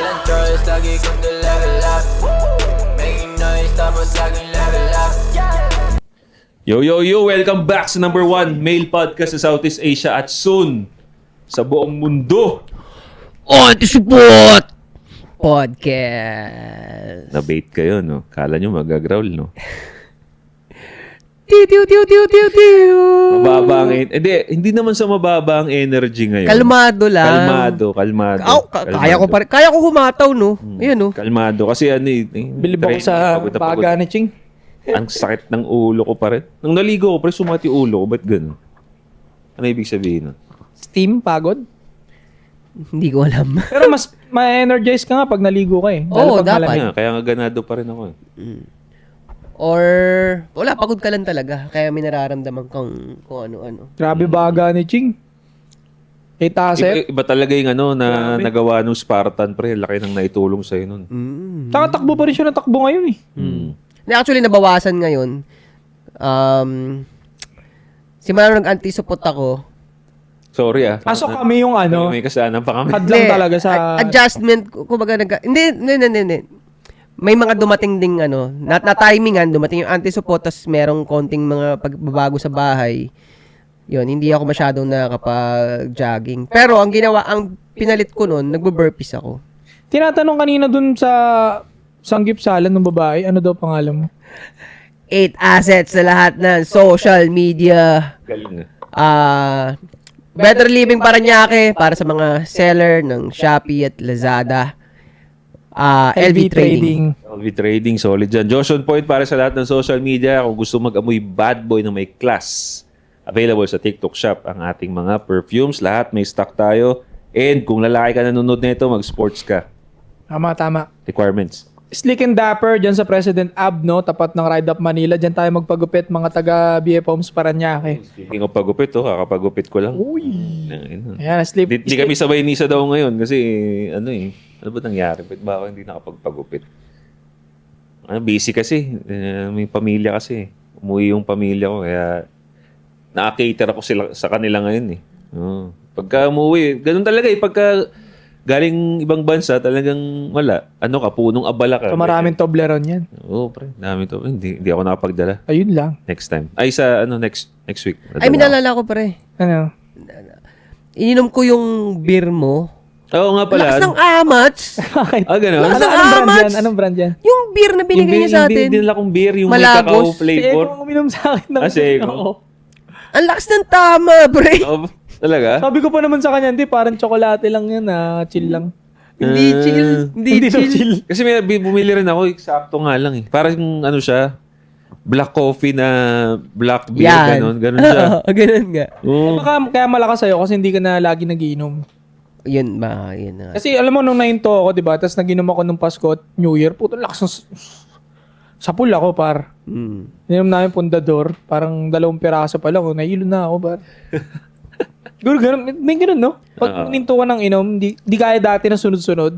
Walang choice, lagi kong level up. Making noise, tapos laging level up. Yo! Welcome back sa number 1 male podcast sa Southeast Asia at soon sa buong mundo. On to support podcast. Na-bait kayo, no? Kala nyo magagrowl, no? Tiu. Mababa ang hindi naman sa mababa ang energy ngayon. Kalmado lang. Kalmado. Kaya ko humataw, no? Ayun, no? Kalmado. Kasi Bilib ako sa baga ni Ching. Ang sakit ng ulo ko pa rin. Nung naligo ko, pre, sumati ulo ko. Ba't ganun? Ano ibig sabihin nun? Steam, pagod. Hindi ko alam. Pero mas ma-energize ka nga pag naligo ka eh. Oo, Lalo pag dapat. malamig. Kaya nga ganado pa rin ako. Or, wala, pagod ka lang talaga. Kaya may nararamdaman kang kung ano-ano. Grabe baga ni Ching. 8 asset. Iba talaga yung na nagawa nung Spartan, pre. Laki ng naitulong sa'yo nun. Takbo pa rin siya ng takbo ngayon eh. Actually, nabawasan ngayon. Simula nung nag-anti-support ako, Sorry ah. So kami yung May kasanan pa kami. hadlang talaga sa... adjustment, kumbaga, hindi. May mga dumating ding na-timingan, dumating yung anti-support, tapos merong konting mga pagbabago sa bahay. Yun, hindi ako masyadong nakakapag-jogging. Pero ang pinalit ko noon, nagbo-burpees ako. Tinatanong kanina dun sa sanggip-salan ng babae, ano daw pangalan mo? 8 assets sa lahat ng social media. Galing Better Living Parañaque para sa mga seller ng Shopee at Lazada. LV Trading. LV Trading, solid dyan. Josh on point para sa lahat ng social media. Kung gusto mag-amoy bad boy na may class, available sa TikTok shop ang ating mga perfumes. Lahat may stock tayo. And kung lalaki ka nanonood nito, mag-sports ka. Tama. Requirements. Slick and Dapper dyan sa President Ab, no? Tapat ng Ride Up Manila. Dyan tayo magpagupit, mga taga BF Homes Parañaque. Speaking of pagupit, kakapagupit ko lang. Uy! Ayun. Ayan, Di kami sabay ni Isa daw ngayon kasi ano ba nangyari? Ba't ba ako hindi nakapagpagupit? Busy kasi. May pamilya kasi. Umuwi yung pamilya ko kaya naka-cater ako sa kanila ngayon eh. Pagka umuwi, ganun talaga eh. Pagka galing ibang bansa, talagang wala. Punong abala ka. So, maraming Toblerone yan. Oo, pre. Dami to. Hindi ako nakapagdala. Ayun lang. Next time. Ay, sa next week. Ay, minalala ko pre. Ano? Ininom ko yung beer mo. Oo nga pala. Lakas ng amats. Gano'n? Lakas ng Anong brand amats. yan? Anong brand yan? Yung beer na binigay niya sa atin. Hindi nila kong beer. Yung may Malagos. cacao flavor. Si Eko uminom sa akin ng Eko. Ang lakas ng tama, pre. Oh, talaga? Sabi ko pa naman sa kanya, hindi, parang tsokolate lang yan, chill lang. Hindi chill. Hindi chill. Kasi may bumili rin ako, eksakto nga lang eh. Parang siya, black coffee na black beer, Yan. Ganon siya. Ganun nga. Oo. Kaya malakas sa'yo kasi hindi ka na lagi nagiinom. Yun ba, yun na. Kasi alam mo, nung nahinto ako, di ba? Tapos naginom ako nung Pasko at New Year, puto lakas ng... Sapul ako, par. Inom namin pundador. Parang 2 piraso pa lang. Nahilo na ako, par. Guro, ganun. May ganun, no? Pag ninto ka ng inom, di kaya dati na sunod-sunod.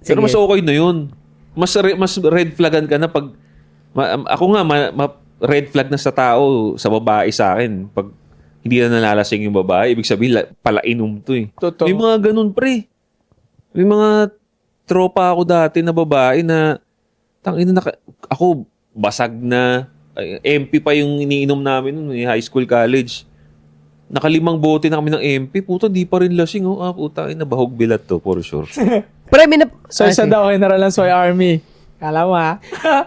Pero mas okay na yun. Mas red flaggan ka na pag... ako nga, red flag na sa tao, sa babae sa akin. Pag hindi na nalalasing yung babae, ibig sabihin, palainom to eh. Totoo. May mga ganun, pre. May mga tropa ako dati na babae na ako basag na. MP pa yung iniinom namin noon, high school, college. 5 bote na kami ng MP. Puta, di pa rin lasing. Puta, nabahog bilat to, for sure. Pre, Soy sa daw, general ng Soy Army. Kala mo, ha?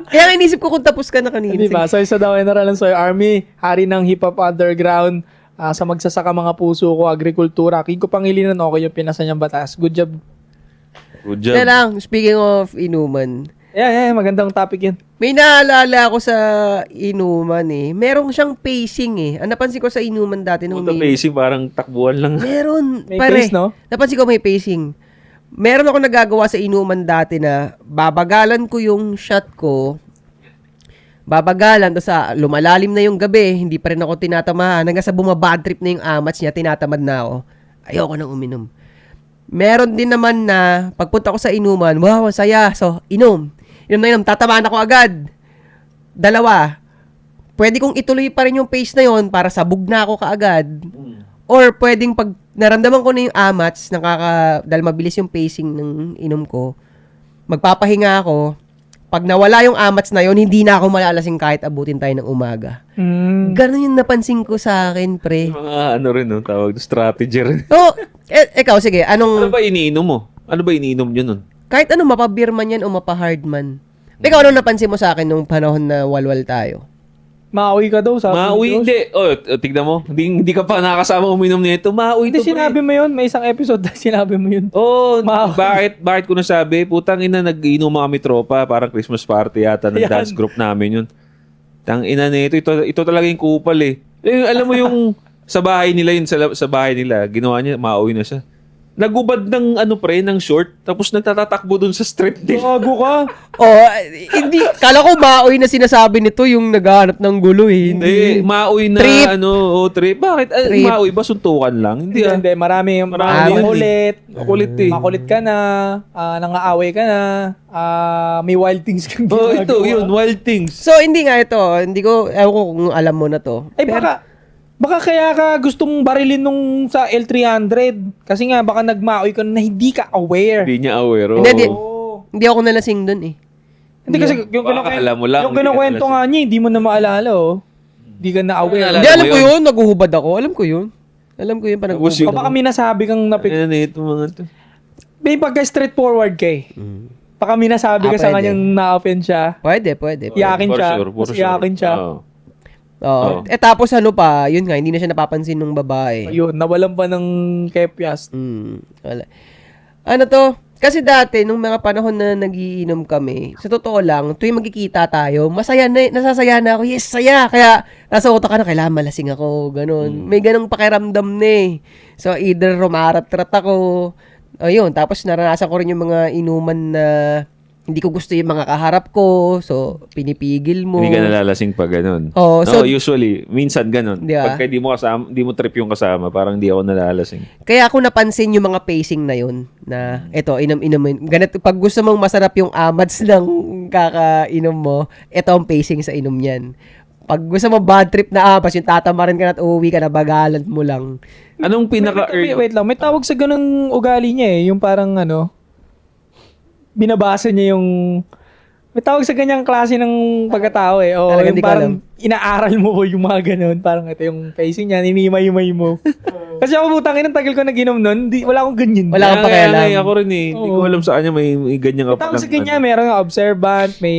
Kaya inisip ko kung tapos ka na kanina. Di ba? Soy sa daw, general ng Soy Army. Hari ng hip-hop underground. Sa magsasaka mga puso ko, agrikultura. King ko Pangilinan, okay yung pinasa niyang batas. Good job. Good job. Kaya lang, speaking of inuman, Yeah, magandang topic yan. may naalala ako sa inuman eh. Merong siyang pacing eh. Ang napansin ko sa inuman dati nung Puta, pacing, parang takbuhan lang. Meron. May pare. pace, no? Napansin ko may pacing. Meron ako nagagawa sa inuman dati na babagalan ko yung shot ko. Babagalan, tapos lumalalim na yung gabi, hindi pa rin ako tinatamahan. Hanggang sa bumabad trip na yung amats niya, tinatamad na ako. Ayoko nang uminom. Meron din naman na pagpunta ko sa inuman, wow, ang saya. So, inom na inom, tatamaan ako agad. 2, pwede kong ituloy pa rin yung pace na yon para sabog na ako kaagad. Or pwedeng pag naramdaman ko na yung amats, dahil mabilis yung pacing ng inom ko, magpapahinga ako. Pag nawala yung amats na yon, hindi na ako malalasing kahit abutin tayo ng umaga. Ganun yung napansin ko sa akin, pre. Mga ano rin, no? Tawag strategy rin. So, ikaw, sige, Ano ba iniinom mo? Ano ba iniinom nyo nun? kahit ano, mapa-beer man yan o mapa-hard man. Ikaw, anong napansin mo sa akin nung panahon na walwal tayo? Mauwi ka daw, sabi Mauwi, ni Diyos. hindi. Tignan mo. Hindi ka pa nakasama uminom nito. Mauwi Hindi, to, pre. sinabi mo yun. May isang episode na sinabi mo yun. Bakit ko nasabi? Putang ina, nag-inom kami tropa, parang Christmas party yata ng Yan. dance group namin yun. Tang ina nito, ito talaga yung kupal eh. Alam mo yung sa bahay nila sa bahay nila, ginawa niya, mauwi na siya. Nagubad ng ng short, tapos nagtatatakbo dun sa street din. Gago ka. Hindi, kala ko maoy na sinasabi nito yung naghahanap ng gulo eh. Hindi, mauwi na Trip. trip. Bakit? Trip. Mauwi ba suntukan lang? Hindi. Hindi, marami Marami yun, makulit. Makulit eh. Makulit ka na, nangaaway ka na, may wild things kang ginagawa. Ito, yun, wild things. So, hindi nga ito. Hindi ko, ewan ko kung alam mo na to. Eh, baka kaya ka gustong barilin nung sa L300. Kasi nga, baka nagmaoy ka na hindi ka aware. Hindi niya aware. Hindi, Oo. hindi ako nalasing dun eh. Hindi kasi, yung Baka alam mo lang, yung hindi ka kinukwento nalasing. nga niya, hindi mo na maalala, oh. Hindi ka na aware. Alam Hindi, mo alam ko yun? yun. Naguhubad ako. Alam ko yun. Alam ko yun. Tapos Panag-uhubad yun. O baka may nasabi kang Ano ito mga to? May pagka straightforward ka eh. Baka may nasabi ka sa pwede. kanyang na-offend siya. Pwede. Iyakin For siya. sure, for Tapos sure. iyakin siya. Oo. Oo. Tapos ano pa, yun nga, hindi na siya napapansin ng babae. Ayun, nawalan pa ng kepyas. Wala. Ano to? Kasi dati, nung mga panahon na nagiinom kami, sa totoo lang, tuwing magkikita tayo, nasasaya na ako. Yes, saya! Kaya, nasa utak ka na, kailangan malasing ako, ganun. May ganung pakiramdam na eh. So, either rumarat-rat ako, ayun, tapos naranasan ko rin yung mga inuman na hindi ko gusto yung mga kaharap ko, so, pinipigil mo. Hindi ka nalalasing pag ganun. Oo, so- usually, minsan ganun. Di ba? Pagka di mo trip yung kasama, parang di ako nalalasing. Kaya ako napansin yung mga pacing na yun, na eto, inom-inom. Ganito, pag gusto mong masarap yung amads ng kakainom mo, eto ang pacing sa inom niyan. Pag gusto mo bad trip na apas, yung tatamarin ka na at uuwi ka na, bagalan mo lang. Anong Wait lang, may tawag sa ganung ugali niya eh. Yung parang binabasa niya yung... May tawag sa ganyang klase ng pagkatao eh. O, Talagang yung di ko parang alam. inaaral mo ko yung mga ganun. Parang ito yung facing niya, ninimay-imay mo. Kasi ako putang ina, tagal ko naginom nun. Wala akong ganyan. Wala akong pakialam. Ako rin eh. Hindi ko alam sa kanya may ganyan ka Tawag sa ganyan, meron nga observant, may...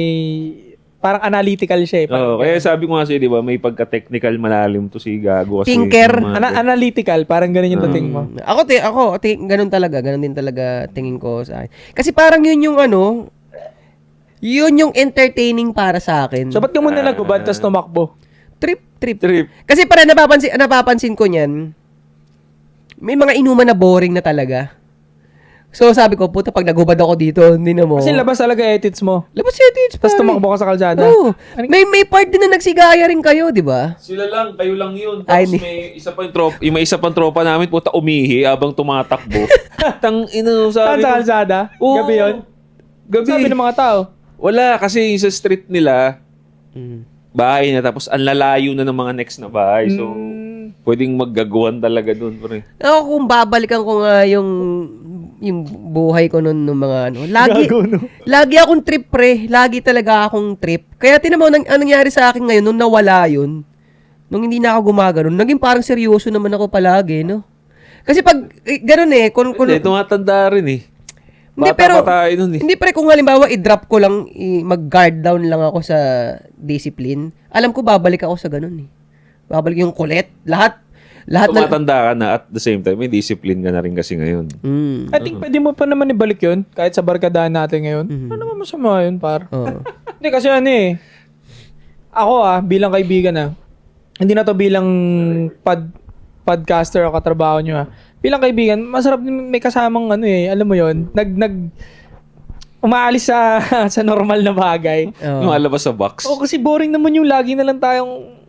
Parang analytical siya eh. Oo, kaya sabi ko nga sa'yo, di ba, may pagka-technical malalim to si Gago. Kasi Thinker. yung mga- Analytical, parang ganun yung dating mo. Ako, ganun talaga. Ganun din talaga tingin ko sa akin. Kasi parang yun yung yun yung entertaining para sa akin. So, ba't ka muna nagubad, tas tumakbo? Trip. Trip. Kasi para napapansin ko niyan, may mga inuman na boring na talaga. So, sabi ko, puta, pag nagubad ako dito, hindi na mo. Kasi labas talaga edits mo. Labas yung edits, Tapos tumakbo ka sa kalsada. Oo. May part din na nagsigaya rin kayo, di ba? Sila lang, kayo lang yun. Ay, Tapos may isa pa yung tropa, may isa pang tropa namin, puta umihi habang tumatakbo. Saan sabi sa ko, kalsada? Oo. Gabi yun? Gabi. Sabi ng mga tao. Wala, kasi yung sa street nila, bahay na, tapos ang lalayo na ng mga next na bahay. So, pwedeng maggagawan talaga dun. Pre. Ako, kung babalikan ko nga yung buhay ko noon nung mga Gago, no? lagi akong trip, pre. Lagi talaga akong trip. Kaya tinan mo, anong nangyari sa akin ngayon, nung nawala yun, nung hindi na ako gumagano, naging parang seryoso naman ako palagi, no? Kasi pag, ganun eh, Hindi, tumatanda rin eh. Hindi, Bata pero, pa tayo nun eh. hindi, pre, kung halimbawa, i-drop ko lang, mag-guard down lang ako sa discipline, alam ko, babalik ako sa ganun eh. Babalik yung kulit, lahat Tumatanda ka na at the same time, may discipline ka na rin kasi ngayon. I think pwede mo pa naman ibalik yun, kahit sa barkadahan natin ngayon. Ano naman masama yun, par? Oo. Hindi, kasi ako bilang kaibigan hindi na to bilang podcaster o katrabaho nyo bilang kaibigan, masarap may kasamang alam mo yun, umaalis sa sa normal na bagay. Oo. Yung alabas sa box. Kasi boring naman yung lagi na lang tayong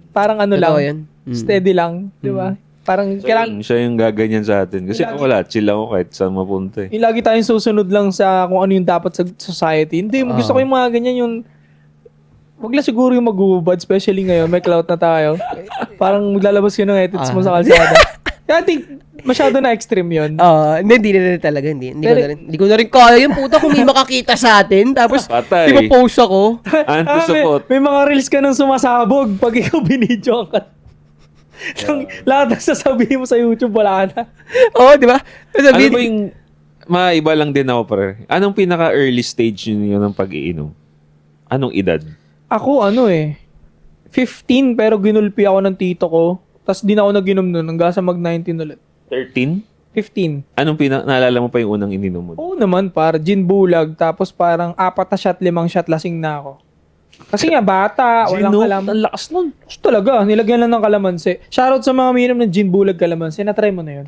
parang Totoo lang, yan. steady lang, di ba? Parang Siya yung gaganyan sa atin. Kasi ako wala, chill ako kahit saan mapunta eh. yung lagi tayong susunod lang sa kung ano yung dapat sa society. Hindi, gusto ko yung mga ganyan yung wag lang siguro yung magubad, especially ngayon, may clout na tayo. Parang maglalabas yun ng edits mo sa kalsada. Kaya I think, masyado na extreme yun. Hindi na rin talaga. Hindi ko na rin kaya yung puta kung may makakita sa atin. Tapos, Patay. di ba post ako? Anti-support. May mga reels ka nang sumasabog pag ikaw binidyo ka. Lahat ng sasabihin mo sa YouTube, wala na. Di ba? Ano ba yung, maiba lang din ako pre. Anong pinaka-early stage yun ng pag-iinom? Anong edad? Ako 15 pero ginulpi ako ng tito ko. Tapos di na ako naginom nun hanggang sa mag-19 ulit. 13? 15. Anong naalala mo pa yung unang ininom mo? Oo naman, gin bulag. Tapos parang 4 na shot, 5 shot, lasing na ako. Kasi nga, bata, walang kalaman. Ang lakas nun. Gusto talaga, nilagyan lang ng kalamansi. Shoutout sa mga minum ng gin bulag kalamansi. Na-try mo na yun.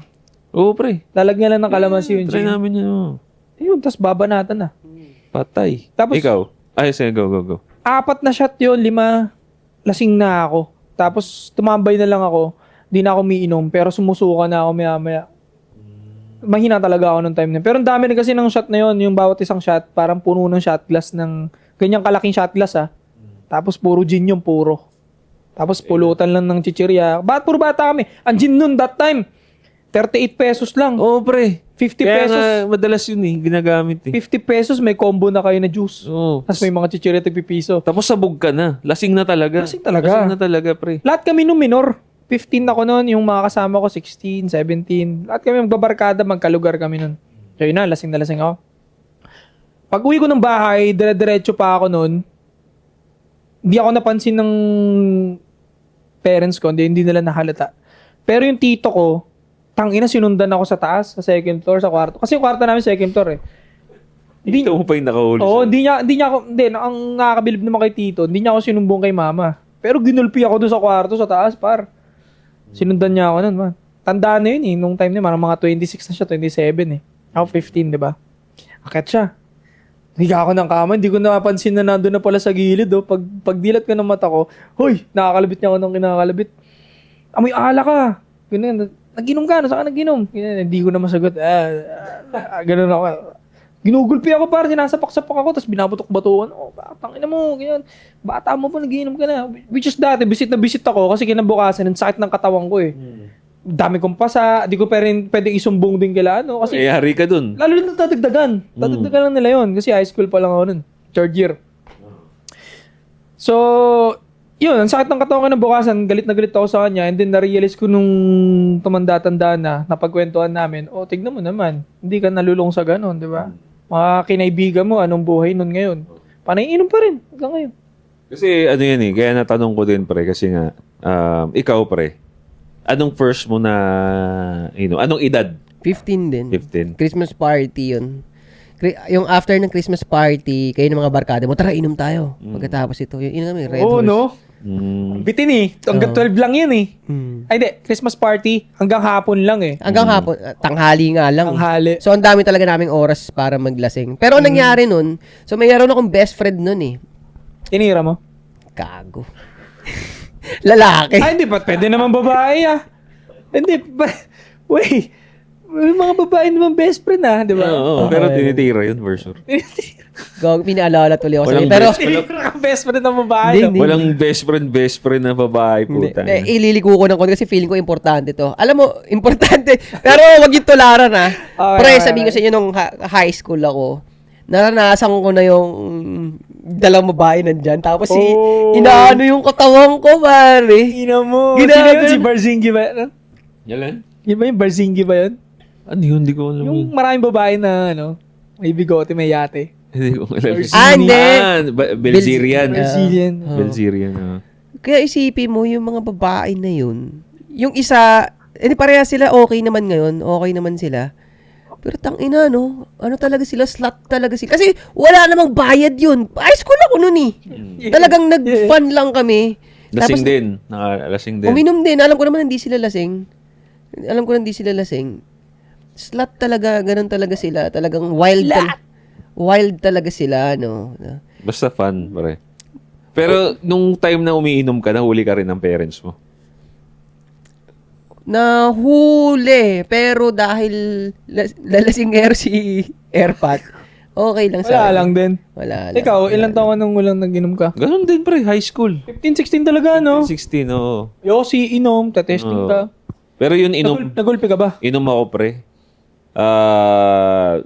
Oo, pre. Lalagyan lang ng kalamansi yung Try gin. namin yun. Oh. Ayun, tapos babanatan na. Patay. Tapos- Ikaw? Ay, sige, go. 4 na shot yun, 5, lasing na ako. Tapos tumambay na lang ako. Di na ako umiinom, pero sumusuka na ako maya-maya. Mahina talaga ako nung time na yun. Pero ang dami na kasi ng shot na yun, yung bawat isang shot, parang puno ng shot glass ng, ganyang kalaking shot glass Tapos puro gin yung puro. Tapos pulutan lang ng chichirya. Puro bata kami. Ang gin nun that time, 38 pesos lang. Oo, pre. 50 Kaya pesos. nga, madalas yun ginagamit 50 pesos, may combo na kayo na juice. Oo. Tapos may mga chichirya tigpipiso. Tapos sabog ka na. Lasing na talaga. Lasing talaga. Lasing na talaga, pre. Lahat kami nung minor. 15 ako noon, yung mga kasama ko 16, 17. Lahat kami magbabarkada, magkalugar kami noon. So yun na lasing ako. Pag uwi ko ng bahay, dire-diretso pa ako noon. Hindi ako napansin ng parents ko, hindi nila nahalata. Pero yung tito ko, tangina sinundan ako sa taas, sa second floor, sa kwarto. Kasi yung kwarto namin second floor Hindi mo pa yung nakahuli. Oo, hindi niya ako, ang nakakabilib naman kay tito, hindi niya ako sinumbong kay mama. Pero ginulpi ako doon sa kwarto, sa taas, Sinundan niya ako nun, man. Tandaan na yun nung time niya, mga 26 na siya, 27 Ako 15, di ba? Akit siya. Higa ako ng kama, hindi ko napansin na nandun na pala sa gilid, Pagdilat ko ng mata ko, hoy, nakakalabit niya ako ng kinakalabit. Amoy ala ka. Ganun, naginom ka, saan ka naginom? Hindi ko na masagot. Ganun ako. Ginugulpi ako sinasapak-sapak ako, tapos binabatok-batuan. Tangina mo, ganyan. Bata mo pa, nagiinom ka na. Which is dati, bisit ako kasi kinabukasan, ang sakit ng katawan ko Dami kong pasa, di ko pa rin pwedeng isumbong din kila kasi Yari ka dun. lalo na tatagdagan. Tatagdagan lang nila yun kasi high school pa lang ako nun. 3rd year. So, yun, ang sakit ng katawan ko kinabukasan, galit na galit ako sa kanya, and then na-realize ko nung tumanda-tanda na, napagkwentuhan namin, tignan mo naman, hindi ka nalulong sa ganon, di ba? Mga kinaibigan mo, anong buhay nun ngayon? Panay inom pa rin hanggang ngayon. Kasi ano yan kaya natanong ko din pre, kasi nga, ikaw pre, anong first mo na, anong edad? 15 din. 15. Christmas party yun. Yung after ng Christmas party, kayo ng mga barkada mo, tara, inom tayo. Pagkatapos ito, yun kami, Red Horse. no? Bitin hanggang 12 lang yun Ay hindi, Christmas party, hanggang hapon lang Hanggang hapon, tanghali nga lang. Tanghali. So, ang dami talaga naming oras para maglasing. Pero ang nangyari nun, so mayroon akong best friend nun Tinira mo? Gago. Lalaki. Ay, hindi pa. Pwede naman babae Hindi pa. Wait. May mga babae naman best friend di ba? Oo, pero tinitira yun for sure. Gago, pinaalala tuloy ako sa Walang Pero, Tinira ka best friend ng babae. Hindi. Walang best friend na babae puta. ililiko ko ng konti kasi feeling ko importante to. Alam mo, importante. Pero wag yung tularan Pre, sabihin ko sa inyo nung high school ako, naranasan ko na yung dalawang babae nandyan. Tapos inaano yung katawan ko, pare. Ina mo. Ginagawa. Sino yun? Si Barzingi ba? Yalan? Yun ba yung Barzingi ba yun? Ano yun? Hindi ko alam Yung yun. maraming babae na may bigote, may yate. Hindi ko alam. Hindi. Belzerian. Brazilian. Belzerian. Kaya isipin mo yung mga babae na yun. Yung isa, pareha sila okay naman ngayon. Okay naman sila. Pero tangina, ano talaga sila? Slut talaga sila. Kasi wala namang bayad yun. High school ako nun Talagang nag-fun lang kami. Lasing din. Nakalasing din. Uminom din. Alam ko naman hindi sila lasing. Slut talaga, ganun talaga sila. Talagang wild talaga sila, Basta fun, pare. Pero nung time na umiinom ka, nahuli ka rin ng parents mo. Nahuli. Pero dahil lalasingero si Airpat, Okay lang sa Wala akin. lang din. Wala lang. Ikaw, ilang taon ka nung ulang nag-inom ka? Ganun din, pre. High school. 15, 16 talaga, no? 16, oo. Yossi, inom, tatesting Oo. ka. Pero yun, inom, Nagulpi ka ba? inom ako, pre.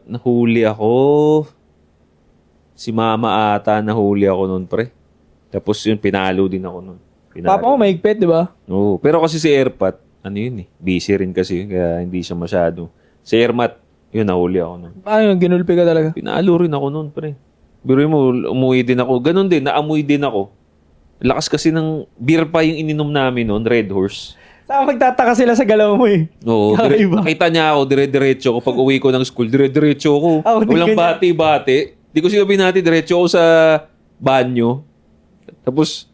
Nahuli ako. Si mama ata, nahuli ako nun, pre. Tapos yun, pinalo din ako nun. Papa mo mahigpit, di ba? Oo. Pero kasi si Airpat, ano yun eh, busy rin kasi yun, kaya hindi siya masyado. Si Airmat, yun, nahuli ako nun. Paano, ginulpi ka talaga? Pinalo rin ako nun, pre. Pero mo, umuwi din ako. Ganon din, naamoy din ako. Lakas kasi ng beer pa yung ininom namin nun, Red Horse. Saka magtataka sila sa galaw mo eh. Oo, Kakaiba. nakita niya ako, dire-diretso ko. Pag uwi ko ng school, dire-diretso ko. Ako din Walang ganyan. bati-bati. Di ko sinabi natin, diretso ako sa banyo. Tapos,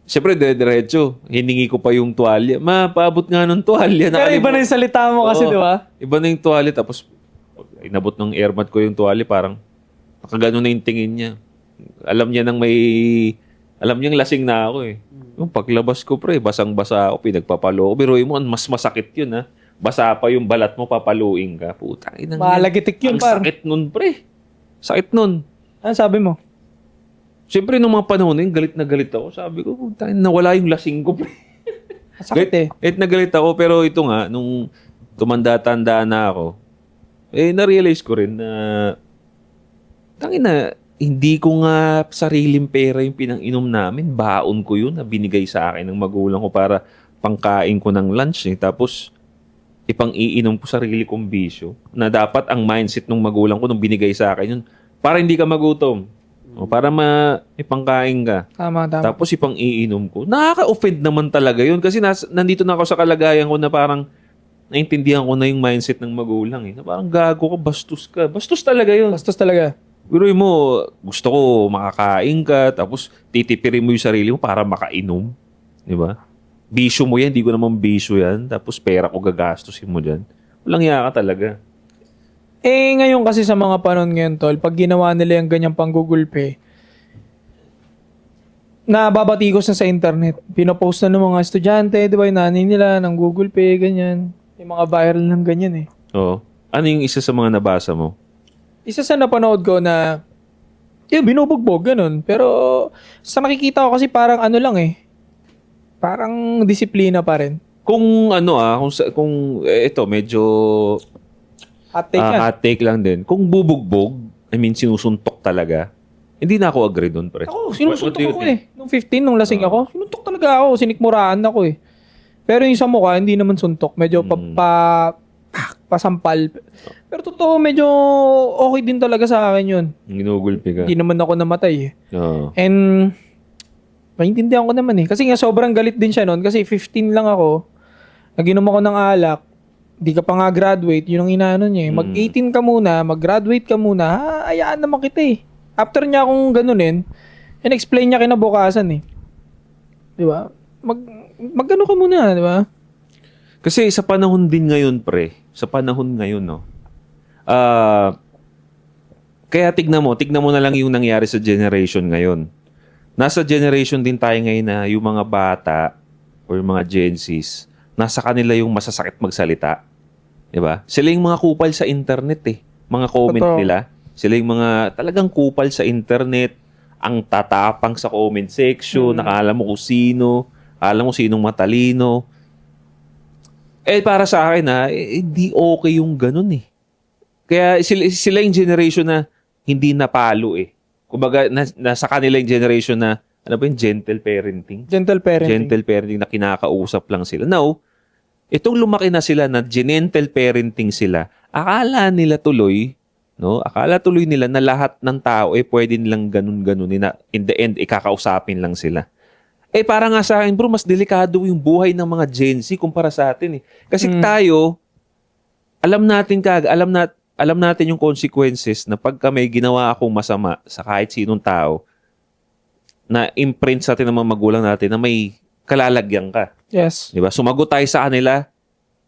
siyempre, dire-diretso. Hiningi ko pa yung tuwalya. Ma, paabot nga ng tuwalya. Pero iba na yung salita mo kasi, Oo. di ba? Iba na yung tuwalya. Tapos, inabot ng airmat ko yung tuwalya. Parang, nakagano na yung tingin niya. Alam niyang lasing na ako eh. Yung paglabas ko, pre, basang-basa ako, pinagpapalo ko. Pero mo, mas masakit yun, ha? Basa pa yung balat mo, papaluin ka. Puta, inang Malagitik yun, Ang par. sakit nun, pre. Sakit nun. Ano sabi mo? Siyempre, nung mga panahon na yun, galit na galit ako. Sabi ko, puta, nawala yung lasing ko, pre. Sakit eh. Galit na galit ako, pero ito nga, nung tumanda-tanda na ako, na-realize ko rin na, tangina, hindi ko nga sariling pera yung pinang-inom namin. Baon ko yun na binigay sa akin ng magulang ko para pangkain ko ng lunch. Eh. Tapos, ipang-iinom ko sarili kong bisyo. Na dapat ang mindset ng magulang ko nung binigay sa akin yun, para hindi ka magutom. O para ipangkain ka. Tama. Tapos ipang-iinom ko. Nakaka-offend naman talaga yun. Kasi nandito na ako sa kalagayan ko na parang naintindihan ko na yung mindset ng magulang. Eh. Na parang gago ka, bastos ka. Bastos talaga yun. Bastos talaga. Pero mo, gusto ko makakain ka, tapos titipirin mo yung sarili mo para makainom. Di ba? Bisyo mo yan, hindi ko naman bisyo yan. Tapos pera ko gagastusin mo dyan. Walang iya ka talaga. Eh, ngayon kasi sa mga panahon ngayon, tol, pag ginawa nila yung ganyang panggugulpe, nababatikos na sa internet. Pinopost na ng mga estudyante, di ba, yung nanay nila, ng Google Pay, ganyan. Yung mga viral ng ganyan eh. Oo. Ano yung isa sa mga nabasa mo? Isa sa napanood ko na, binubugbog, ganun. Pero, sa nakikita ko kasi parang ano lang eh. Parang disiplina pa rin. Kung ito, medyo Hot take yan. hot take lang din. Kung bubugbog, I mean, sinusuntok talaga, hindi na ako agree doon, pre. Ako, What sinusuntok do you ako think? eh. Nung 15, nung lasing ako, sinuntok talaga ako. Sinikmuraan ako eh. Pero yung sa mukha, hindi naman suntok. Medyo pasampal. Pero totoo, medyo okay din talaga sa akin yun. Ginugulpi ka. Hindi naman ako namatay eh. Oo. And, maintindihan ko naman eh. Kasi nga sobrang galit din siya noon. Kasi 15 lang ako. Naginom ako ng alak. Di ka pa nga graduate. Yun ang inaano niya eh. Mag-18 ka muna. Mag-graduate ka muna. Ayaan naman kita eh. After niya akong ganunin, in-explain niya kinabukasan eh. Di ba? Mag-ano ka muna, di ba? Kasi sa panahon din ngayon, pre, sa panahon ngayon, no, kaya tignan mo na lang yung nangyari sa generation ngayon. Nasa generation din tayo ngayon na yung mga bata or yung mga Gen Zs, nasa kanila yung masasakit magsalita. Diba? Sila yung mga kupal sa internet eh. Mga comment Totoo. nila. Sila yung mga talagang kupal sa internet, ang tatapang sa comment section, nakala mo kung sino, alam mo sinong matalino. Para sa akin hindi okay yung ganun eh. Kaya sila yung generation na hindi napalo eh. Kumbaga, nasa kanila yung generation na, ano ba yung gentle parenting? Gentle parenting. Gentle parenting na kinakausap lang sila. Now, itong lumaki na sila na gentle parenting sila, akala nila tuloy nila na lahat ng tao pwede nilang ganun-ganun na in the end, ikakausapin lang sila. Para nga sa akin, bro, mas delikado yung buhay ng mga Gen Z kumpara sa atin eh. Kasi tayo, alam natin yung consequences na pagka may ginawa akong masama sa kahit sinong tao, na imprint sa atin ng mga magulang natin na may kalalagyan ka. Yes. Di ba? Sumagot tayo sa kanila,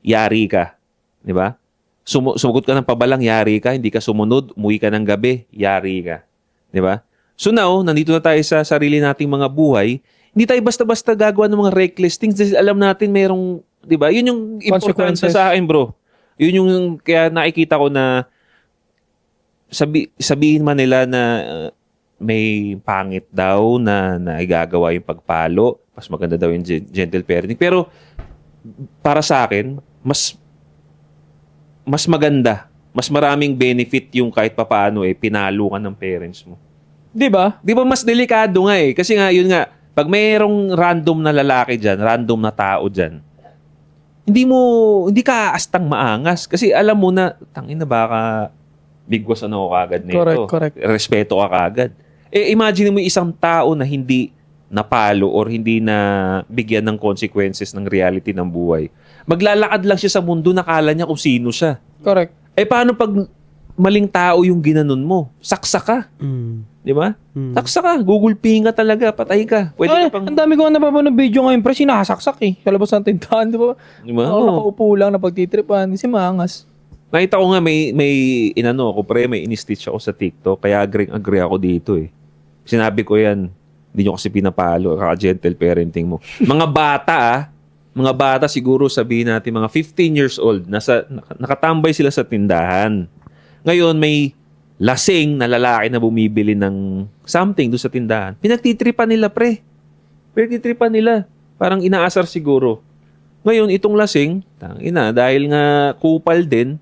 yari ka. Di ba? Sumagot ka ng pabalang, yari ka. Hindi ka sumunod, umuwi ka ng gabi, yari ka. Di ba? So now, nandito na tayo sa sarili nating mga buhay. Hindi tayo basta-basta gagawa ng mga reckless things dahil alam natin merong, di ba? Yun yung importante Consequences. sa akin, bro. Yun yung, kaya nakikita ko na sabihin man nila na may pangit daw na igagawa yung pagpalo, mas maganda daw yung gentle parenting. Pero para sa akin, mas maganda, mas maraming benefit yung kahit papaano pinalo ka ng parents mo. 'Di ba? Di ba mas delikado nga kasi nga yun nga, pag mayroong random na lalaki dyan, random na tao dyan, hindi ka aastang maangas kasi alam mo na, tangina baka bigwas ano ko kagad nito. Correct. Respeto ka kagad. Imagine mo isang tao na hindi napalo or hindi na bigyan ng consequences ng reality ng buhay. Maglalakad lang siya sa mundo, nakala niya kung sino siya. Correct. Paano pag maling tao yung ginanon mo? Saksa ka. Di ba? Saksa ka. Gugulping ka talaga. Patay ka. Pwede ka pang... Ang dami ko nga napapanood video ngayon, pre, sinasaksak sa labas ng tindahan, di ba? Di ba? Nakaupo lang na pagtitripan, kasi maangas. Nakita ko nga may ini-stitch ako sa TikTok, kaya agree ako dito Sinabi ko yan, hindi nyo kasi pinapalo, kaka-gentle parenting mo. Mga bata siguro sabihin natin, mga 15 years old, nakatambay sila sa tindahan. Ngayon, may lasing na lalaki na bumibili ng something doon sa tindahan. Pinagtitripan nila, pre. Pinagtitripan nila. Parang inaasar siguro. Ngayon, itong lasing, dahil nga kupal din,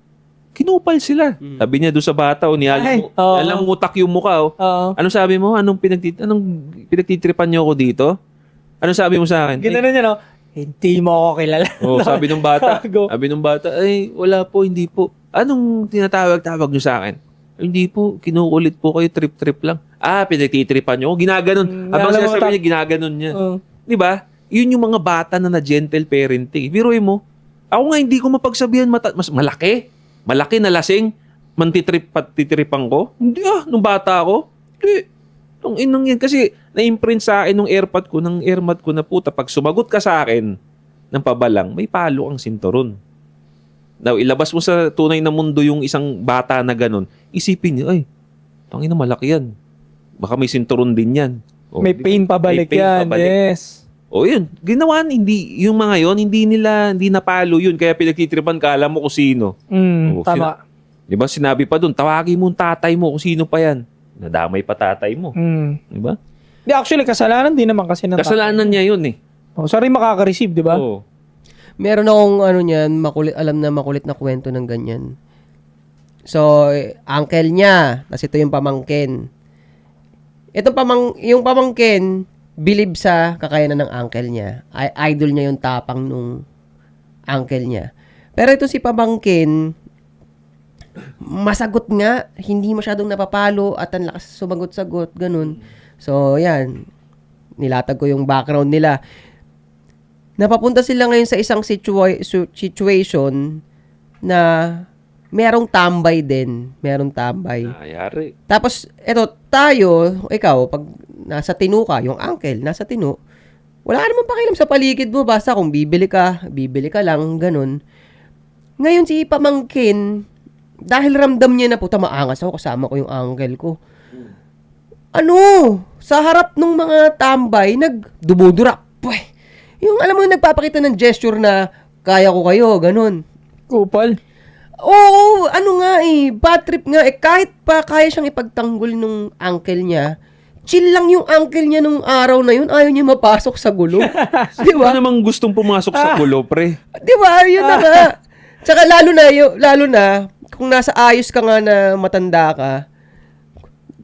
kinupal sila. Sabi niya doon sa bata, alam mutak yung mukha. Anong sabi mo? Anong pinagtitripan niyo ako dito? Anong sabi mo sa akin? Ginanon niya, no? Hindi mo ako kilala. Sabi ng bata, ay, wala po, hindi po. Anong tinatawag-tawag niyo sa akin? Hindi po, kinukulit po kayo, trip-trip lang. Pinagtitripan niyo. Ginaganon. Habang sinasabi niya, ginaganon niya. Di ba? Yun yung mga bata na gentle parenting. Biruin mo, ako nga hindi ko mapagsabihan, mas malaki na lasing, titripan ko. Hindi nung bata ako. Hindi. Nung inang yan. Kasi na-imprint sa akin nung airmat ko na puta, pag sumagot ka sa akin ng pabalang, may palo ang sinturon. Now, ilabas mo sa tunay na mundo yung isang bata na ganun, isipin niya, ay, tangina malaki yan. Baka may sinturon din yan. May pain pabalik yan. Yes. Yun. Ginawa, yung mga yon hindi napalo yun. Kaya pinagtitripan ka, alam mo kung sino. Tama. Di ba? Sinabi pa dun, tawagin mo ang tatay mo kung sino pa yan. Nadamay pa tatay mo. Di ba? Di, actually, kasalanan din naman kasi ng kasalanan niya yun sorry makaka-receive, di ba? Oo. Meron akong makulit na kwento ng ganyan. So, uncle niya, tapos ito yung pamangkin. Yung pamangkin, believe sa kakayanan ng uncle niya. Idol niya yung tapang nung uncle niya. Pero ito si pamangkin, masagot nga, hindi masyadong napapalo at ang lakas sumagot-sagot, ganun. So, yan. Nilatag ko yung background nila. Napapunta sila ngayon sa isang situation na merong tambay din. Merong tambay. Nangyari. Tapos, ikaw, pag nasa tinu ka, yung uncle, nasa tinu, wala ka naman pakialam sa paligid mo. Basta kung bibili ka lang, ganun. Ngayon si pamangkin, dahil ramdam niya na, puta, maangas ako, kasama ko yung uncle ko. Sa harap ng mga tambay, nagdubudurap. Yung alam mo, nagpapakita ng gesture na kaya ko kayo, ganun. Kupal. Oo, bad trip nga. Kahit pa kaya siyang ipagtanggol nung uncle niya, chill lang yung uncle niya nung araw na yun, ayaw niya mapasok sa gulo. Di ba? Ano namang gustong pumasok sa gulo, pre? Di ba? Yun na nga. Tsaka lalo na, kung nasa ayos ka nga na matanda ka,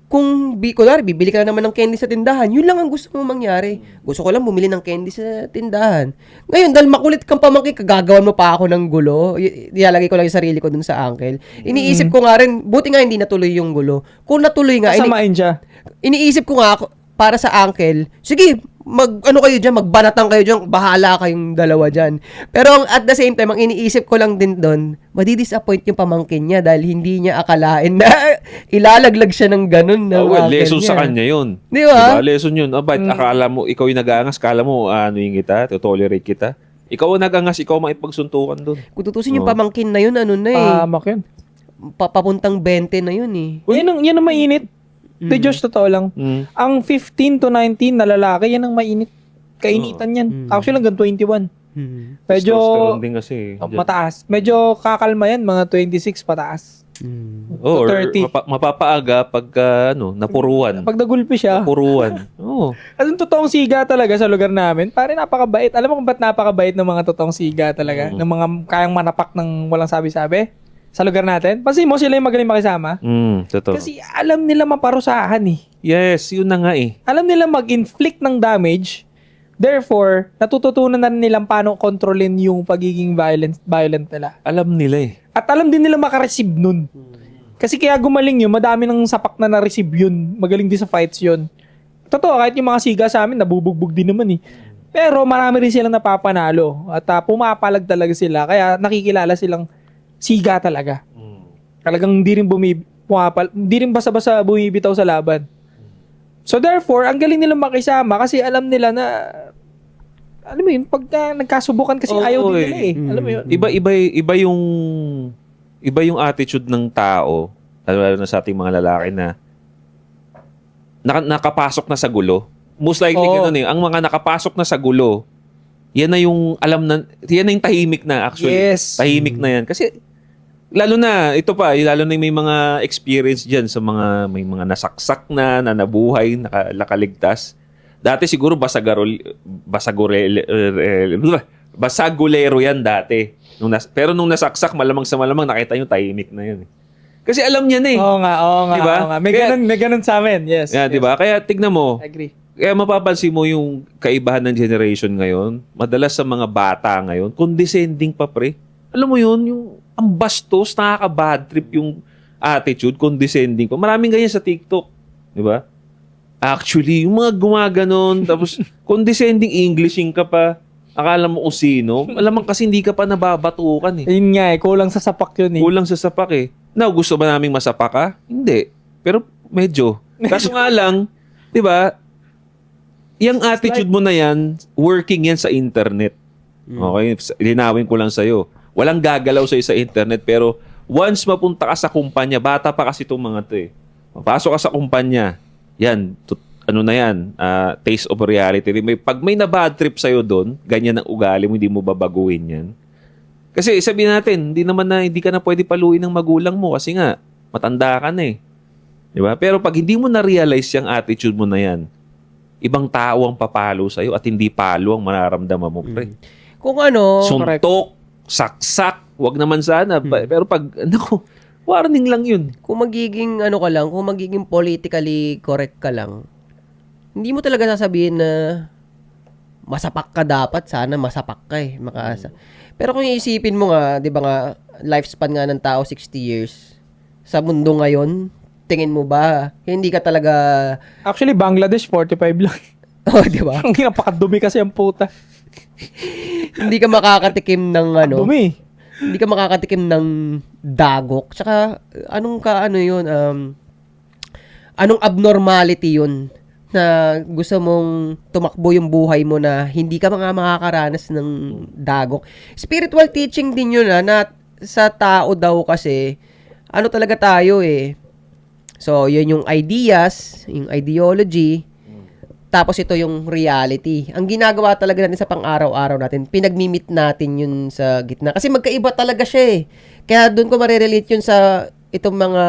kung kunwari, bibili ka na naman ng candy sa tindahan, yun lang ang gusto mo mangyari. Gusto ko lang bumili ng candy sa tindahan. Ngayon, dahil makulit kang pamangkin, kagagawan mo pa ako ng gulo. Ilalagay ko lang yung sarili ko dun sa uncle. Iniisip ko nga rin, buti nga hindi natuloy yung gulo. Kung natuloy nga, kasamain siya. Iniisip ko nga, para sa uncle, sige, kayo dyan, magbanatan kayo dyan, bahala kayong dalawa dyan. Pero at the same time, ang iniisip ko lang din doon, madidisappoint yung pamangkin niya dahil hindi niya akalain na ilalaglag siya ng ganun na lesson sa kanya yun. Di ba? Lesson yun. Akala mo, ikaw yung nag-aangas, akala mo, yung kita, tolerate kita. Ikaw ang nag-aangas, ikaw maipagsuntukan doon. Kung tutusin yung pamangkin na yun, Pamak yun. Papuntang 20 na yun eh. Yan ang mainit. To Diyos, totoo lang. Ang 15 to 19 na lalaki, yan ang mainit. Kainitan yan. Actually, hanggang 21. Medyo Testosterone din kasi. mataas. Medyo kakalma yan, mga 26 pataas. Or 30. mapapaaga pagka napuruan. Pag nagulpi siya. Napuruan. Oo. At yung totoong siga talaga sa lugar namin, pare napakabait. Alam mo kung ba't napakabait ng mga totoong siga talaga? Ng mga kayang manapak ng walang sabi-sabi sa lugar natin? Pansin mo sila yung magaling makisama? Totoo. Kasi alam nila maparusahan eh. Yes, yun na nga eh. Alam nila mag-inflict ng damage. Therefore, natututunan na nilang paano kontrolin yung pagiging violent nila. Alam nila eh. At alam din nila makareceive nun. Kasi kaya gumaling yun, madami ng sapak na na-receive yun. Magaling din sa fights yun. Totoo, kahit yung mga siga sa amin, nabubugbog din naman eh. Pero marami rin silang napapanalo. At pumapalag talaga sila. Kaya nakikilala silang siga talaga. Talagang di rin basta-basta bumibitaw sa laban. So therefore, ang galing nilang makisama kasi alam nila na alam mo yun, pagka nagkasubukan kasi ayaw din nila eh. Alam mo yun? Iba yung attitude ng tao, lalo na sa ating mga lalaki na nakapasok na sa gulo. Most likely ganun eh. Ang mga nakapasok na sa gulo, yan na yung yan na yung tahimik na actually. Yes. Tahimik na yan. Kasi lalo na may mga experience diyan sa may mga nasaksak na nabuhay, nakaligtas. Dati siguro basagulero yan dati. Pero nung nasaksak, malamang sa malamang nakita nyo tahimik na yan. Kasi alam niya na eh. Oo nga. Diba? Oo nga. May ganun sa amin. Yes. Yeah, diba? Kaya tignan mo. Agree. Kaya mapapansin mo yung kaibahan ng generation ngayon. Madalas sa mga bata ngayon, condescending pa pre. Alam mo yun, yung ang bastos, nakaka-bad trip yung attitude, condescending pa. Maraming ganyan sa TikTok. Diba? Actually, yung mga gumaganon, tapos condescending Englishing ka pa. Akala mo kung sino. Alam mo kasi hindi ka pa nababatukan eh. Yun nga eh. Kulang sa sapak yun eh. Kulang sa sapak eh. Now, gusto ba naming masapak ka? Hindi. Pero medyo. Kaso nga lang, di ba, yung attitude mo na yan, working yan sa internet. Okay? Linawin ko lang sa'yo. Walang gagalaw sa'yo sa internet, pero once mapunta ka sa kumpanya, bata pa kasi itong mga to eh. Papasok ka sa kumpanya, yan, taste of reality. Pag may na-bad trip sa'yo doon, ganyan ang ugali mo, hindi mo babaguhin yan. Kasi sabihin natin, hindi ka na pwede paluin ng magulang mo kasi nga, matanda ka na eh. Di ba? Pero pag hindi mo na-realize yung attitude mo na yan, ibang tao ang papalo sa'yo at hindi palo ang mararamdaman mo, pre. Kung ano, Suntok, saksak, wag naman sana. Pero pag, warning lang yun. kung magiging kung magiging politically correct ka lang, hindi mo talaga sasabihin na masapak ka dapat, sana masapak ka eh, makaasa. Pero kung iisipin mo nga, 'di ba nga, lifespan nga ng tao 60 years. Sa mundo ngayon, tingin mo ba hindi ka talaga Actually, Bangladesh 45 lang. oh, 'di ba? Ang napakadumi kasi ang puta. Hindi ka makakatikim ng Dumi. hindi ka makakatikim ng dagok. Tsaka anong abnormality 'yun na gusto mong tumakbo yung buhay mo na hindi ka makakaranas ng dagok. Spiritual teaching din yun na sa tao daw kasi talaga tayo eh. So, yun yung ideas, yung ideology, tapos ito yung reality. Ang ginagawa talaga natin sa pang-araw-araw natin, pinagmimit natin yun sa gitna. Kasi magkaiba talaga siya eh. Kaya doon ko marirelate yun sa itong mga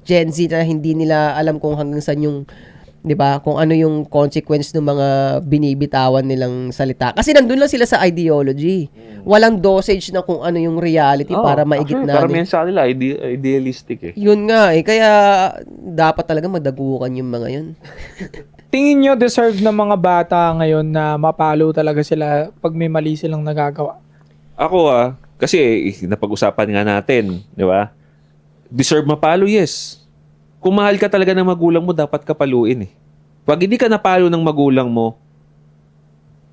Gen Z na hindi nila alam kung hanggang saan yung 'di ba? Kung ano yung consequence ng mga binibitawan nilang salita. Kasi nandun lang sila sa ideology. Walang dosage na kung ano yung reality para maigit na. Parang sa kanila, idealistic eh. Yun nga eh. Kaya dapat talaga madagukan yung mga yun. Tingin nyo deserve ng mga bata ngayon na mapalo talaga sila pag may mali silang nagagawa? Ako kasi napag-usapan nga natin, di ba? Deserve mapalo, yes. Kung mahal ka talaga ng magulang mo, dapat ka paluin eh. Pag hindi ka napalo ng magulang mo,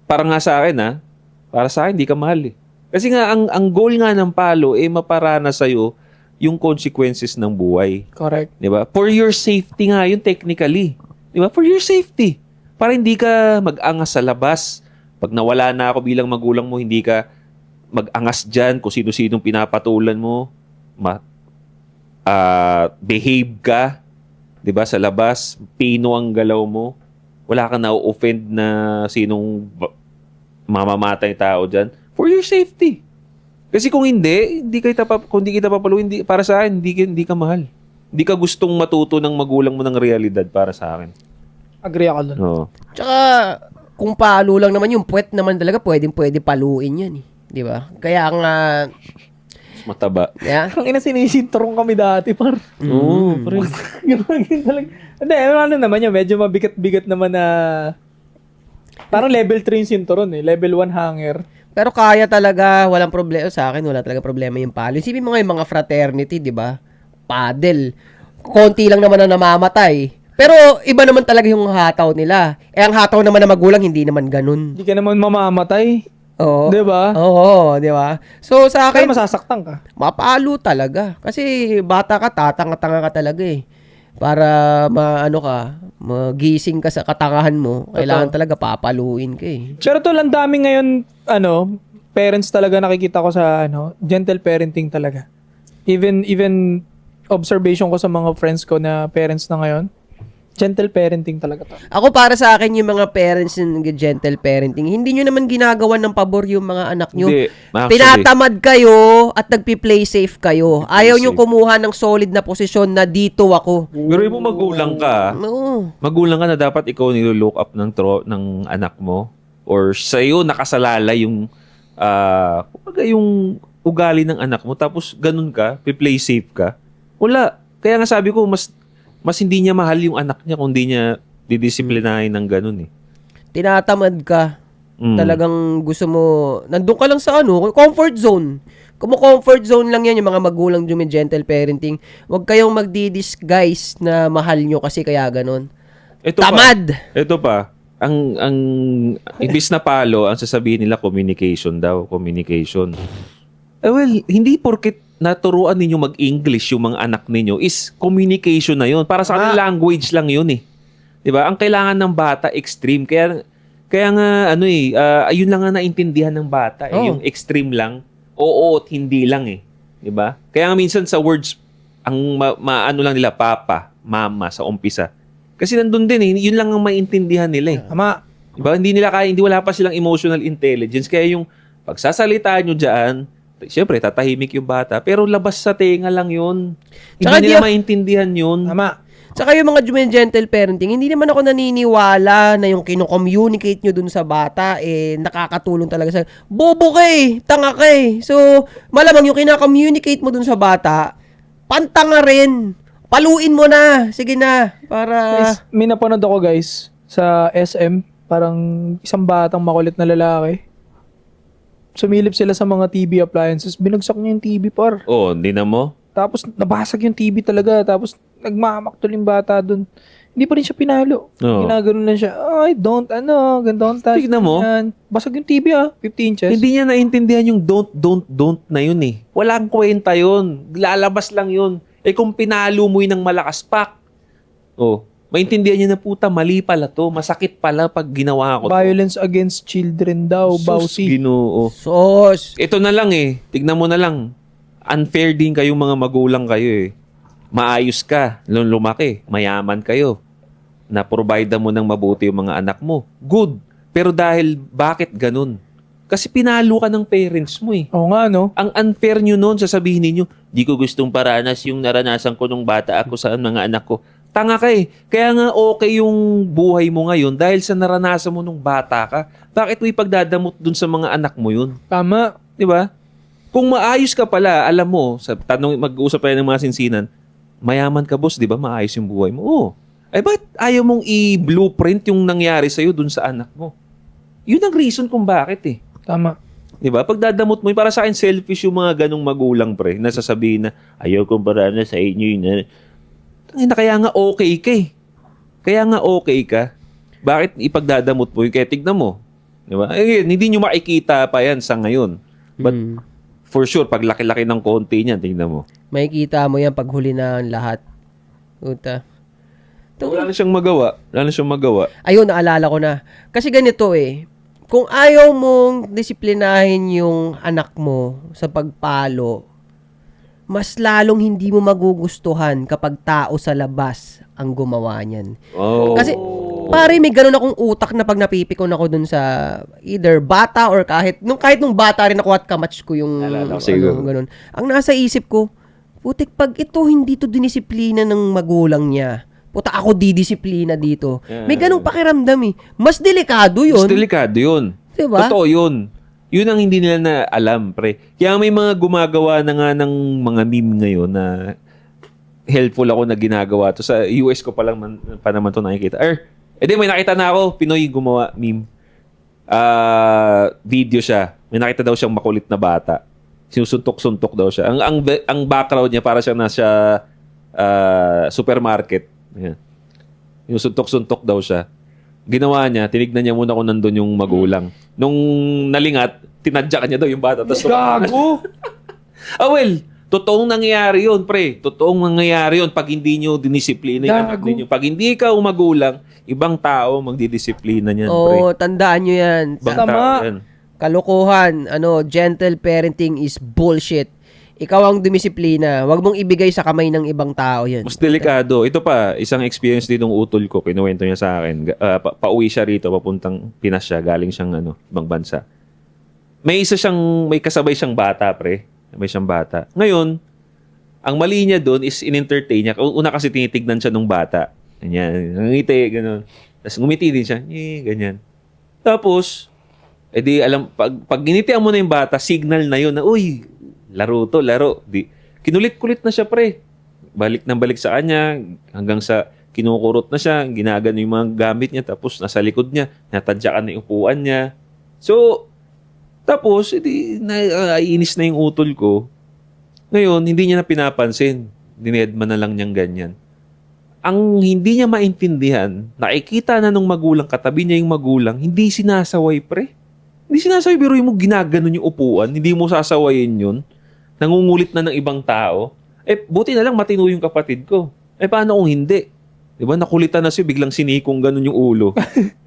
para nga sa akin para sa akin, hindi ka mahal eh. Kasi nga, ang goal nga ng palo, maparana sa'yo yung consequences ng buhay. Correct. Di ba? For your safety nga, yun technically. Di ba? For your safety. Para hindi ka mag-angas sa labas. Pag nawala na ako bilang magulang mo, hindi ka mag-angas dyan kung sino-sinong pinapatulan mo. Behave ka. 'Di ba sa labas, pino ang galaw mo. Wala kang na-offend na sinong mamamatay tao diyan for your safety. Kasi kung kung hindi kita papaluin, hindi, para sa akin, hindi ka mahal. Hindi ka gustong matuto ng magulang mo ng realidad para sa akin. Agree ako doon. Oo. Tsaka, kung palo lang naman yung puwet naman talaga, pwede paluin yan eh. Di ba? Kaya nga, Mas mataba. yeah. Ang ina sinisinturong kami dati, par. Oo, pre. Ganun talaga. Hindi, ano naman yun, medyo mabigat-bigat naman na... Parang level 3 yung sinturon eh. Level 1 hanger. Pero kaya talaga, walang problema sa akin, wala talaga problema yung palo. Isipin mo nga yung mga fraternity, di ba? Paddle. Konti lang naman na namamatay. Pero iba naman talaga yung hataw nila. Eh, ang hataw naman ng magulang, hindi naman ganun. Hindi ka naman mamamatay. Oo. Di ba? Oo, di ba? So, sa Kaya akin, masasaktan ka. mapalo talaga. Kasi bata ka, tatanga-tanga ka talaga eh. Para magising ka sa katangahan mo, kailangan talaga papaluin ka eh. Pero tol, ang dami ngayon, parents talaga nakikita ko sa, gentle parenting talaga. Even observation ko sa mga friends ko na parents na ngayon, gentle parenting talaga to. Ako para sa akin yung mga parents ng gentle parenting, hindi nyo naman ginagawa ng pabor yung mga anak nyo. Hindi. Actually, Tinatamad kayo at nagpi-play safe kayo. Ayaw nyo safe. kumuha ng solid na posisyon na dito ako. pero mo magulang ka, Oo. magulang ka na dapat ikaw nilo-look up ng anak mo or sa'yo nakasalala yung kumbaga yung ugali ng anak mo tapos ganun ka, play safe ka. Wala. Kaya nga sabi ko, mas hindi niya mahal yung anak niya kung hindi niya didisiplinahin ng ganun eh. Tinatamad ka. Mm. Talagang gusto mo, nandun ka lang sa comfort zone. Kung comfort zone lang yan, yung mga magulang yung may gentle parenting, huwag kayong magdi-disguise na mahal nyo kasi kaya ganun. Tamad! Ito pa. Ang ibis na palo, ang sasabihin nila communication daw. Communication. Well, hindi porket naturuan ninyo mag-English yung mga anak ninyo is communication na yun. Para sa kanila language lang yun eh. 'Di ba? Ang kailangan ng bata extreme. Kaya nga ayun lang ang naintindihan ng bata eh. Yung extreme lang. Oo at hindi lang eh. 'Di ba? Kaya nga minsan sa words ang maano lang nila papa, mama sa umpisa. Kasi nandun din eh, yun lang ang maintindihan nila eh. Tama. 'Di ba? Hindi wala pa silang emotional intelligence. Kaya yung pagsasalita nyo diyan, siyempre, tatahimik yung bata. Pero labas sa tenga lang yun. Tsaka Hindi nila maintindihan yun. Tama. Tsaka yung mga gentle parenting, hindi naman ako naniniwala na yung kino-communicate nyo dun sa bata, nakakatulong talaga sa... Bobo ka eh! Tanga ka eh! So, malamang yung kina-communicate mo dun sa bata, pantanga rin! Paluin mo na! Sige na! Para... Guys, may napanood ako guys sa SM, parang isang batang makulit na lalaki. Sumilip sila sa mga TV appliances, binagsak niya yung TV par. Oo, hindi na mo. Tapos nabasag yung TV talaga, tapos nagmamaktol yung bata dun. Hindi pa rin siya pinalo. Oo. Ginaganon lang siya. Ay, don't touch. Tignan mo. Yan. Basag yung TV 50 inches. Hindi niya naintindihan yung don't na yun eh. Walang kwenta yun. Lalabas lang yun. Kung pinalo mo yun ng malakas pak, maintindihan niya na puta, mali pala to. Masakit pala pag ginawa ko to. Violence against children daw, Bausi. Ginoo. Sos! Ito na lang eh. Tignan mo na lang. Unfair din kayong mga magulang kayo eh. Maayos ka, lumaki, mayaman kayo. Na-provide mo ng mabuti yung mga anak mo. Good. Pero bakit ganun? Kasi pinalo ka ng parents mo eh. Oo nga, no? Ang unfair nyo noon, sasabihin ninyo, di ko gustong paranas yung naranasan ko nung bata ako sa mga anak ko. Tanga ka eh. Kaya nga okay yung buhay mo ngayon dahil sa naranasan mo nung bata ka. Bakit mo ipagdadamot dun sa mga anak mo yun? Tama. Di ba? Kung maayos ka pala, alam mo, mag-uusap tayo ng mga sinsinan, mayaman ka boss, di ba? Maayos yung buhay mo. Oo. Ba't ayaw mong i-blueprint yung nangyari sa'yo dun sa anak mo? Yun ang reason kung bakit eh. Tama. Di ba? Pagdadamot mo, para sa akin selfish yung mga ganong magulang pre, na sasabihin na, ayaw kong parana sa inyo yun. Kaya nga okay ka eh. Kaya nga okay ka. Bakit ipagdadamot mo? Kaya tignan mo. Di ba? Hindi nyo makikita pa yan sa ngayon. But for sure, pag laki-laki ng konti niyan, tignan mo. Makikita mo yan pag huli na ang lahat. Uta. Wala na siyang magawa. Ayun, naalala ko na. Kasi ganito eh. Kung ayaw mong disiplinahin yung anak mo sa pagpalo, mas lalong hindi mo magugustuhan kapag tao sa labas ang gumawa niyan. Oh. Kasi Pare, may ganun akong utak na pag napipikon ako dun sa either bata or kahit nung bata rin ako at kamatch ko yung Naalala ko siguro. ganun. Ang nasa isip ko, putik, pag ito hindi to dinisiplina ng magulang niya, puta ako didisiplina dito. May ganung pakiramdam eh. Mas delikado yun. Mas delikado yun. Diba? Totoo yun. Yun ang hindi nila na alam, pre. Kaya may mga gumagawa na nga ng mga meme ngayon na helpful ako na ginagawa to. Sa US ko pa naman to nakikita. May nakita na ako. Pinoy gumawa meme. Video siya. May nakita daw siyang makulit na bata. Sinusuntok-suntok daw siya. Ang background niya para siya nasa supermarket. Ayan. Sinusuntok-suntok daw siya. Ginawa niya, tinignan niya muna kung nandun yung magulang. Nung nalingat, tinadya niya daw yung bata. Gago! Totoong nangyayari yun, pre. Totoong nangyayari yun pag hindi nyo dinisiplina yung anak ninyo. Pag hindi ka magulang, ibang tao magdidisiplina niyan, pre. Oo, tandaan nyo yan. Ibang Tama. tao yan. Kalokohan, gentle parenting is bullshit. Ikaw ang dumisiplina. Huwag mong ibigay sa kamay ng ibang tao yan. Mas delikado. Ito pa, isang experience din ng utol ko. Kinuwento niya sa akin. Pauwi siya rito, papuntang Pinas siya. Galing siyang ibang bansa. May kasabay siyang bata, pre. May siyang bata. Ngayon, ang mali niya doon is in-entertain niya. Una kasi tinitignan siya nung bata. Ganyan. Ngiti, gano'n. Tapos ngumiti din siya. Ganyan. Tapos, pag ginitian mo na yung bata, signal na yun na, uy, laro. Kinulit-kulit na siya, pre. Balik sa kanya, hanggang sa kinukurot na siya, ginagano yung mga gamit niya, tapos nasa likod niya, natadyakan na yung upuan niya. So, tapos, naiinis na yung utol ko. Ngayon, hindi niya na pinapansin. Dinedma na lang niyang ganyan. Ang hindi niya maintindihan, nakikita na nung magulang, katabi niya yung magulang, hindi sinasaway, pre. Hindi sinasaway, pero yung ginaganon yung upuan, hindi mo sasawayin yun. Nangungulit na ng ibang tao. Buti na lang matino yung kapatid ko. Paano kung hindi? Diba? Nakulitan na siya, biglang sinikong ganun yung ulo.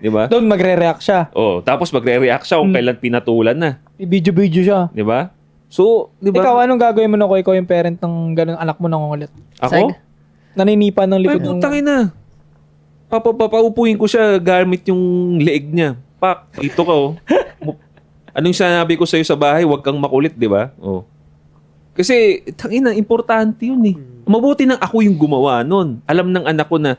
Diba? Doon magre-react siya. Tapos magre-react siya kung kailan pinatulan na. I-video siya. Diba? So, diba? Ikaw, anong gagawin mo na kung ikaw yung parent ng ganun anak mo nangungulit? Ako? Naninipan ng likod ng... Putangin na. Papaupuin ko siya gamit yung leeg niya. Pak, ito ka Anong sinabi ko sa'yo sa bahay, huwag kang makulit, di ba? Kasi, tangina, importante yun eh. Mabuti nang ako yung gumawa nun. Alam ng anak ko na,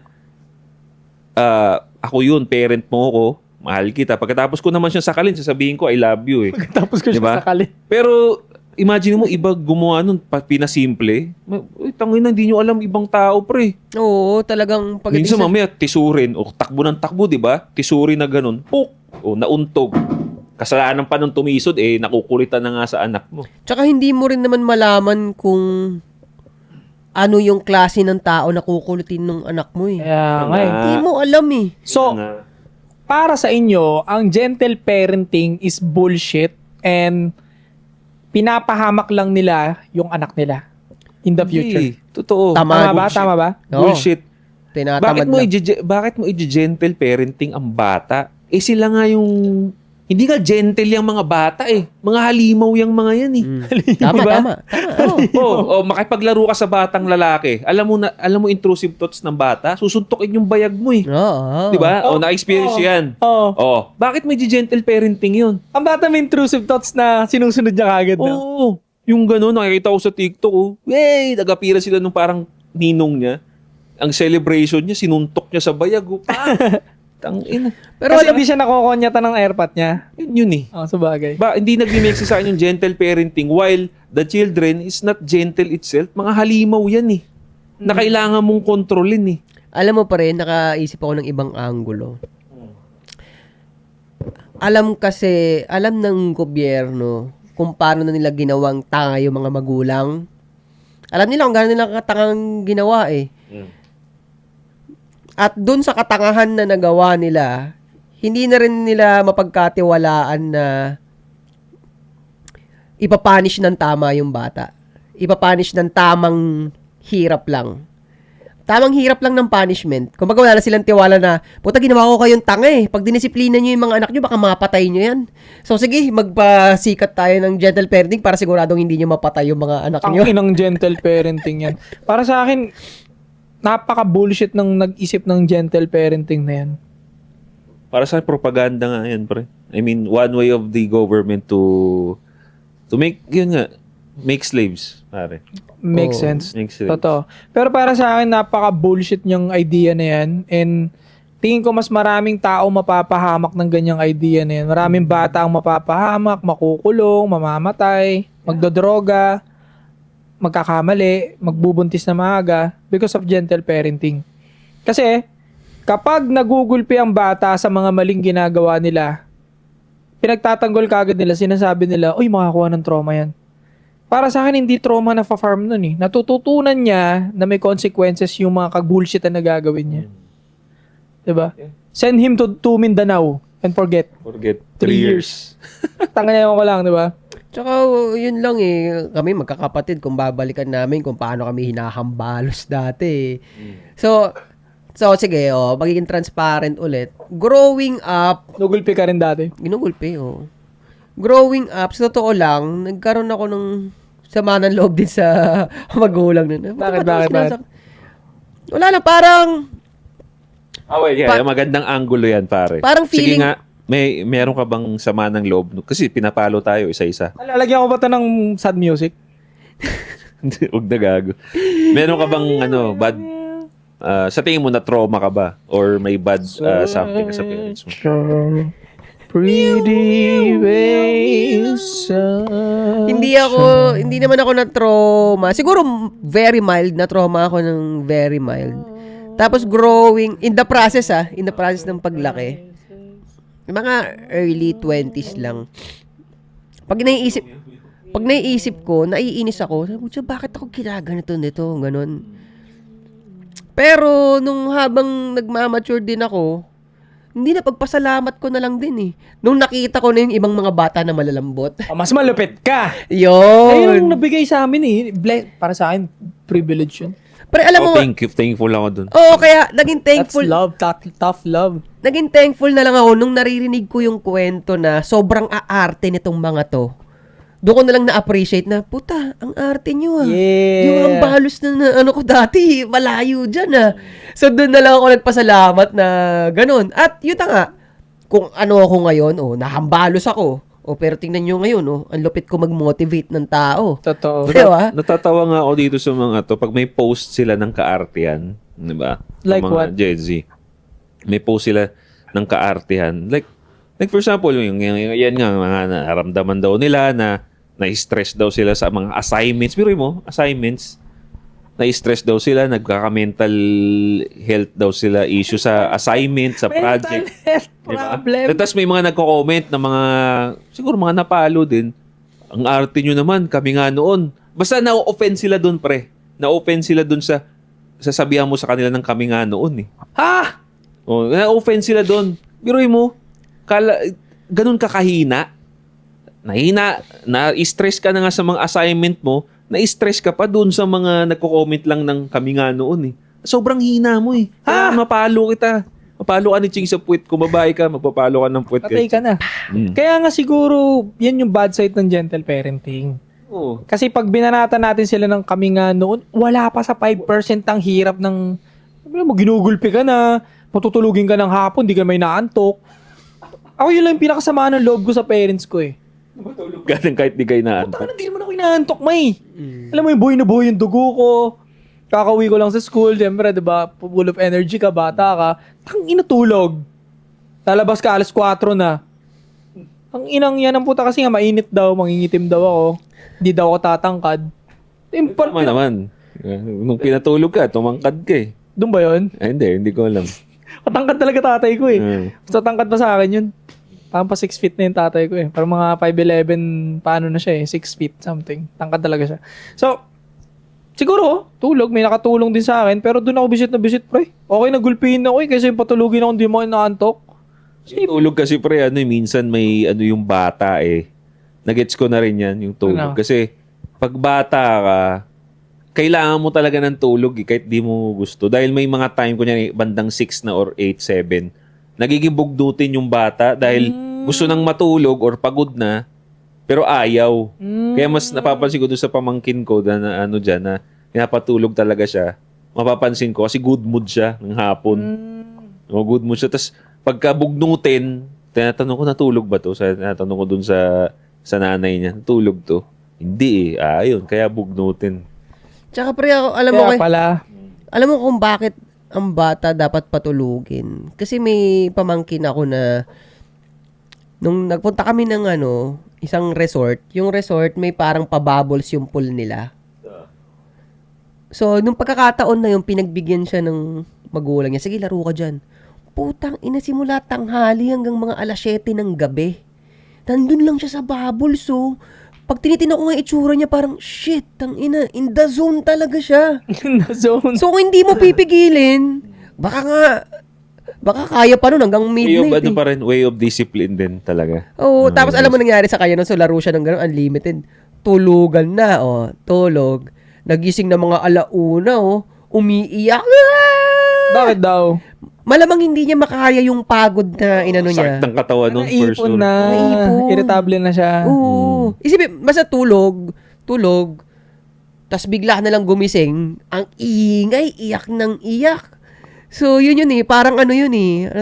ako yun, parent mo ko, mahal kita. Pagkatapos ko naman siya sakalin, sasabihin ko, I love you eh. Pagkatapos ko Diba? siya sakali. Pero, imagine mo, iba gumawa nun, pinasimple. Tangina, hindi nyo alam ibang tao, pre. Oo, talagang Minsan mamaya, tisurin, o takbo ng takbo, di ba? Tisurin na ganun. Puk! O nauntog. Kasalanan pa nung tumisod, nakukulitan na nga sa anak mo. Tsaka hindi mo rin naman malaman kung ano yung klase ng tao na kukulitin ng anak mo eh. Kaya nga eh. Hindi mo alam eh. So, para sa inyo, ang gentle parenting is bullshit and pinapahamak lang nila yung anak nila in the future. Hindi. Totoo. Tama ba? Oo. Bullshit. Tinatamad Bakit mo i-gentle parenting ang bata? Sila nga yung... Hindi nga gentle yung mga bata eh. Mga halimaw yung mga yan eh. Tama, Diba? tama. Makipaglaro ka sa batang lalaki. Alam mo intrusive thoughts ng bata? Susuntokin yung bayag mo eh. Oo. Di ba? Na-experience yan. Oo. Bakit may gentle parenting yun? Ang bata may intrusive thoughts na sinusunod niya kagad. Oo. Yung gano'n, nakikita ko sa TikTok. Nagapira sila nung parang ninong niya. Ang celebration niya, sinuntok niya sa bayag. Tangina. Pero kasi hindi siya nakokonyata ng airpot niya. Yun eh. Sabagay. Hindi nag-mix sa akin yung gentle parenting while the children is not gentle itself. Mga halimaw yan eh. Na kailangan mong kontrolin eh. Alam mo pa rin, nakaisip ako ng ibang anggulo. Alam ng gobyerno kung paano na nila ginawang tanga yung mga magulang. Alam nila kung gano'n nila katangang ginawa eh. At dun sa katangahan na nagawa nila, hindi na rin nila mapagkatiwalaan na ipapunish ng tama yung bata. Ipapunish ng tamang hirap lang. Tamang hirap lang ng punishment. Kung wala na silang tiwala na, puta, ginawa ko kayong tanga eh. Pag dinisiplina nyo yung mga anak nyo, baka mapatay nyo yan. So sige, magpasikat tayo ng gentle parenting para siguradong hindi nyo mapatay yung mga anak nyo. Ang inang gentle parenting yan. Para sa akin, napaka-bullshit ng nag-isip ng gentle parenting na yan. Para sa propaganda nga yan, pre. I mean, one way of the government to make, yun nga, make slaves, pare. Makes sense. Make slaves. Totoo. Pero para sa akin, napaka-bullshit yung idea na yan. And tingin ko mas maraming tao mapapahamak ng ganyang idea na yan. Maraming bata ang mapapahamak, makukulong, mamamatay, magdodroga, magkakamali, magbubuntis na maaga because of gentle parenting. Kasi, kapag nagugulpi ang bata sa mga maling ginagawa nila, pinagtatanggol kagad nila, sinasabi nila, uy, makakuha ng trauma yan. Para sa akin, hindi trauma na fa-farm nun eh. Natututunan niya na may consequences yung mga kag-bullshit na nagagawin niya. Diba? Send him to Mindanao and forget. 3 years. Tangan ko lang, diba? Tsaka yun lang eh, kami magkakapatid kung babalikan namin kung paano kami hinahambalos dati. So sige, magiging transparent ulit. Growing up, Nugulpi ka rin dati. ginugulpi, Growing up, sa totoo lang, nagkaroon ako ng sama ng loob din sa magulang nun. Bakit? Wala lang, parang Magandang angulo yan, pare. Parang feeling- Sige nga, meron ka bang sama ng loob? Kasi pinapalo tayo isa-isa. Lalagyan ko ba ito ng sad music? Huwag na gago. Meron ka bang bad sa tingin mo na trauma ka ba or may bad something sa parents mo? Pretty face. hindi naman ako na trauma. Siguro very mild na trauma ako ng very mild. Tapos growing in the process ng paglaki. Mga early 20s lang. Pag naiisip ko, naiinis ako. Sabi ko, bakit ako ginaganito nito? Ganon. Pero nung habang nagmamature din ako, hindi na pagpasalamat ko na lang din eh. Nung nakita ko na yung ibang mga bata na malalambot. Mas malupit ka. Yun. Ayun ang nabigay sa amin eh. Para sa akin, privilege yun. Pero alam mo, thankful ako dun. oo, kaya naging thankful. That's love, tough love. Naging thankful na lang ako nung naririnig ko yung kwento na sobrang aarte nitong mga to. Doon ko na lang na-appreciate na, puta, ang arte nyo ah. Yeah. Yung ang balos na ano ko dati, malayo dyan ah. So doon na lang ako nagpasalamat na ganun. At yun na nga, kung ano ako ngayon, nahambalos ako. Pero tingnan nyo ngayon, ang lupit ko mag-motivate ng tao. Totoo. Diba? Natatawa nga ako dito sa mga to pag may post sila ng kaartehan, 'di ba? Like mga what? Gen Z. May post sila ng kaartehan. Like for example, yung yan nga mga naramdaman daw nila na stress daw sila sa mga assignments. Pero mo, assignments na-stress daw sila, nagkaka-mental health daw sila, issue sa assignment, sa project. Mental health Diba? problem. Tapos may mga nagko-comment na mga, siguro mga napalo din. Ang arte nyo naman, kami nga noon. Basta na-offend sila doon, pre. Na-offend sila doon sa sasabihan mo sa kanila ng kami nga noon eh. Ha? Na-offend sila doon. Biruin mo, ganun ka kahina. Na-stress ka na nga sa mga assignment mo, na-stress ka pa doon sa mga nagko-comment lang ng kami nga noon eh. Sobrang hina mo eh. Kaya mapalo kita. Mapalo ka ni Ching sa puwet. Kung babae ka, magpapalo ka ng puwet. Patay ka na. Kaya nga siguro, yan yung bad side ng gentle parenting. Oo. Kasi pag binanata natin sila ng kami nga noon, wala pa sa 5% ang hirap ng, ginugulpi ka na, matutulugin ka ng hapon, di ka may naantok. Ako yun lang yung pinakasama ng loob ko sa parents ko eh. Matulog ka ng kahit di kayo naantok. Taka na, di naman ako inaantok, may. Alam mo yung buhay na buhay yung dugo ko. Kakauwi ko lang sa school, siyempre, diba, full of energy ka, bata ka. Tang inatulog. Lalabas ka, alas 4 na. Ang inang yan ang puta kasi nga, mainit daw, mangingitim daw ako. Hindi daw ako tatangkad. Tama naman. Nung pinatulog ka, tumangkad ka eh. Doon ba yun? Hindi ko alam. Patangkad talaga tatay ko eh. Basta tangkad pa sa akin yun. Parang pa 6 feet na yung tatay ko eh. Parang mga 5'11", paano na siya eh, 6 feet something. Tangkad talaga siya. So, siguro, tulog, may nakatulong din sa akin, pero doon ako bisit, pre. Okay, nagulpihin ako eh, kasi yung patulugin ako, hindi mo ako naantok. Tulog kasi pre, minsan may yung bata eh. Nagets ko na rin yan, yung tulog. Ano? Kasi, pag bata ka, kailangan mo talaga ng tulog eh, kahit di mo gusto. Dahil may mga time, kunyari, bandang 6 na or 8, 7, nagiging bugdutin yung bata dahil gusto nang matulog or pagod na, pero ayaw. Kaya mas napapansin ko doon sa pamangkin ko na na pinapatulog talaga siya. Mapapansin ko kasi good mood siya ng hapon. Good mood siya. Tapos pagka bugnutin, tinatanong ko, natulog ba to? Tinatanong ko dun sa nanay niya, natulog to? Hindi ayun, kaya bugnutin. Tsaka pre, alam mo Kaya pala, alam mo kung bakit ang bata dapat patulugin. Kasi may pamangkin ako na nung nagpunta kami ng isang resort, yung resort may parang pabubbles yung pool nila. So, nung pagkakataon na yung pinagbigyan siya ng magulang niya, sige, laro ka dyan. Putang ina, simula tanghali hanggang mga alas 7 ng gabi. Nandun lang siya sa bubbles, so pag tinitingnan ko nga itsura niya, parang, shit, tang ina, in the zone talaga siya. na zone. So, kung hindi mo pipigilin, baka kaya pa nun hanggang Way of, midnight. pa rin, way of discipline din talaga. Oo, tapos alam mo nangyari sa kanya nun, so laro siya ng gano'n, unlimited. Tulugan na, tulog. Nagising na mga alauna, umiiyak. Bakit daw? Malamang hindi niya makakaya yung pagod na inano niya. Sakit ng katawan nun, for Naipon sure. na. Naipon. Irritable na siya. Oo. Isipin, basta tulog, tas bigla na lang gumising, ang ingay, iyak ng iyak. So, yun parang anong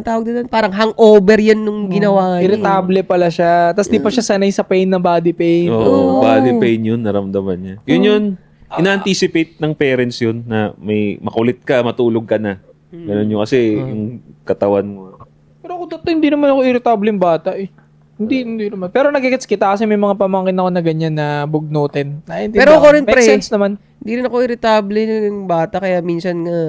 tawag doon? Parang hangover yan nung ginawa niya. Irritable pala siya. Tapos di pa siya sanay sa pain na body pain. Oo, body pain yun, naramdaman niya. Yun, ina-anticipate ng parents yun na may makulit ka, matulog ka na. Ganun yun kasi yung katawan mo. Pero ako dati hindi naman ako irritable yung bata eh. Hindi naman. Pero nagigets kita kasi may mga pamangkin ako na ganyan na bugnutin. Pero ako rin, Makes pre. sense naman. Hindi rin ako irritable ng bata, kaya minsan nga,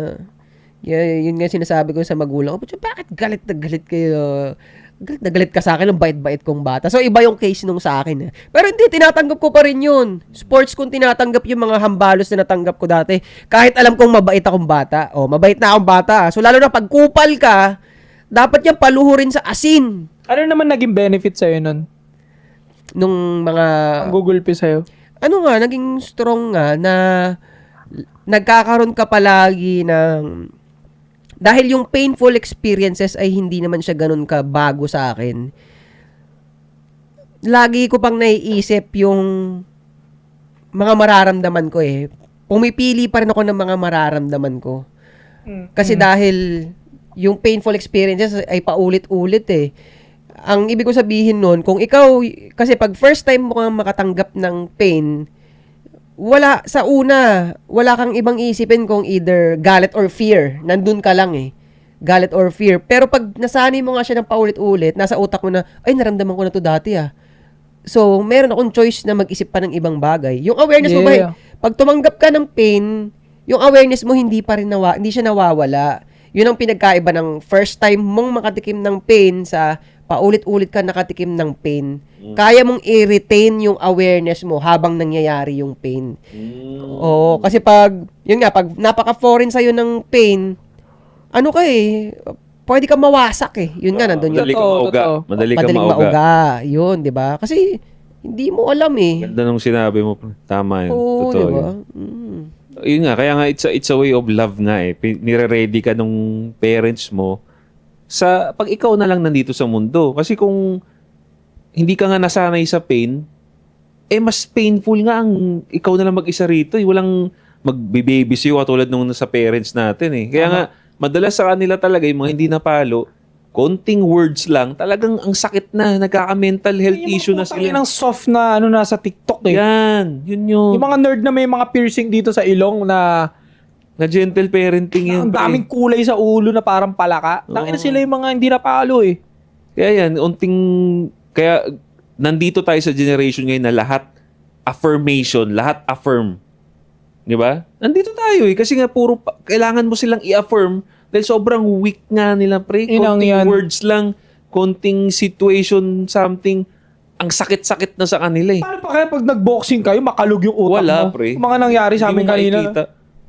yun nga sinasabi ko sa magulang ko, bakit galit na galit kayo? Galit na galit ka sa akin, ang bait-bait kong bata. So, iba yung case nung sa akin. Pero hindi, tinatanggap ko pa rin yun. Sports kung tinatanggap yung mga hambalos na natanggap ko dati. Kahit alam kong mabait akong bata. Mabait na akong bata. So, lalo na pag kupal ka, dapat yan paluhurin sa asin. Ano naman naging benefit sa'yo nun? Nung mga... Ang gugulpi sa'yo? Naging strong nga na nagkakaroon ka palagi ng... Dahil yung painful experiences ay hindi naman siya ganun ka bago sa akin. Lagi ko pang naiisip yung mga mararamdaman ko eh. Pumipili pa rin ako ng mga mararamdaman ko. Kasi dahil yung painful experiences ay paulit-ulit eh. Ang ibig ko sabihin nun, kung ikaw, kasi pag first time mo kang makatanggap ng pain, wala kang ibang isipin kung either galit or fear. Nandun ka lang eh. Galit or fear. Pero pag nasanay mo nga siya ng paulit-ulit, nasa utak mo na, ay, naramdaman ko na to dati ah. So, meron akong choice na mag-isip pa ng ibang bagay. Yung awareness mo ba, pag tumanggap ka ng pain, yung awareness mo hindi siya nawawala. Yun ang pinagkaiba ng first time mong makatikim ng pain sa paulit-ulit ka nakatikim ng pain. Kaya mong i-retain yung awareness mo habang nangyayari yung pain. Oo, kasi pag napaka-foreign sa'yo ng pain, pwede ka mawasak eh. Yun nga, nandun Madali yun. ka mauga. Madali ka Madaling mauga. mauga. Yun, di ba? Kasi, hindi mo alam eh. Ganda nung sinabi mo. Tama yun. Oo, Totoo di ba? yun. Yun nga, kaya nga it's a way of love nga eh. Nire-ready ka nung parents mo pag ikaw na lang nandito sa mundo. Kasi kung hindi ka nga nasanay sa pain, mas painful nga ang ikaw na lang mag-isa rito. Walang magbe-baby sa'yo katulad nung sa parents natin eh. Kaya nga, madalas sa kanila talaga, yung mga hindi napalo, konting words lang, talagang ang sakit na, nagkaka-mental health issue na sila. Yung soft na nasa TikTok eh. Yan, yun yun. Yung mga nerd na may mga piercing dito sa ilong na Na gentle parenting yan. ang daming kulay sa ulo na parang palaka. Tangina sila yung mga hindi napalo eh. Kaya yan, kaya nandito tayo sa generation ngayon na lahat affirmation, lahat affirm. Di ba? Nandito tayo eh. Kasi nga kailangan mo silang i-affirm dahil sobrang weak nga nila, pre. Konting words lang, konting situation, something. Ang sakit-sakit na sa kanila eh. Paano pa kaya pag nag-boxing kayo, makalog yung utak Wala, mo? pre. Yung mga nangyari sa amin Hindi mo kanina. makikita.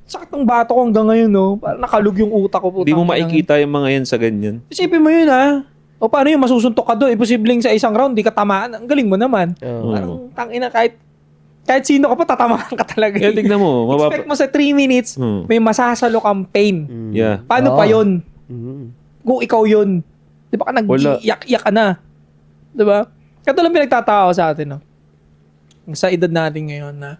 Sakit ng bato ko hanggang ngayon, no? Parang nakalog yung utak ko. Hindi mo makikita yung mga yan sa ganyan. Isipin mo yun, ha? O paano yung masusuntok ka doon? Imposibleng sa isang round, di ka tamaan. Ang galing mo naman. Parang tangina kahit sino ka pa, tatamaan ka talaga. Kaya tignan mo. Expect mo sa 3 minutes, may masasalo kang pain. Yeah. Paano pa yun? Kung ikaw yun. Di ba ka nag-iyak-iyak ka na? Di ba? Katulad pinagtatawa ko sa atin, no? Sa edad natin ngayon na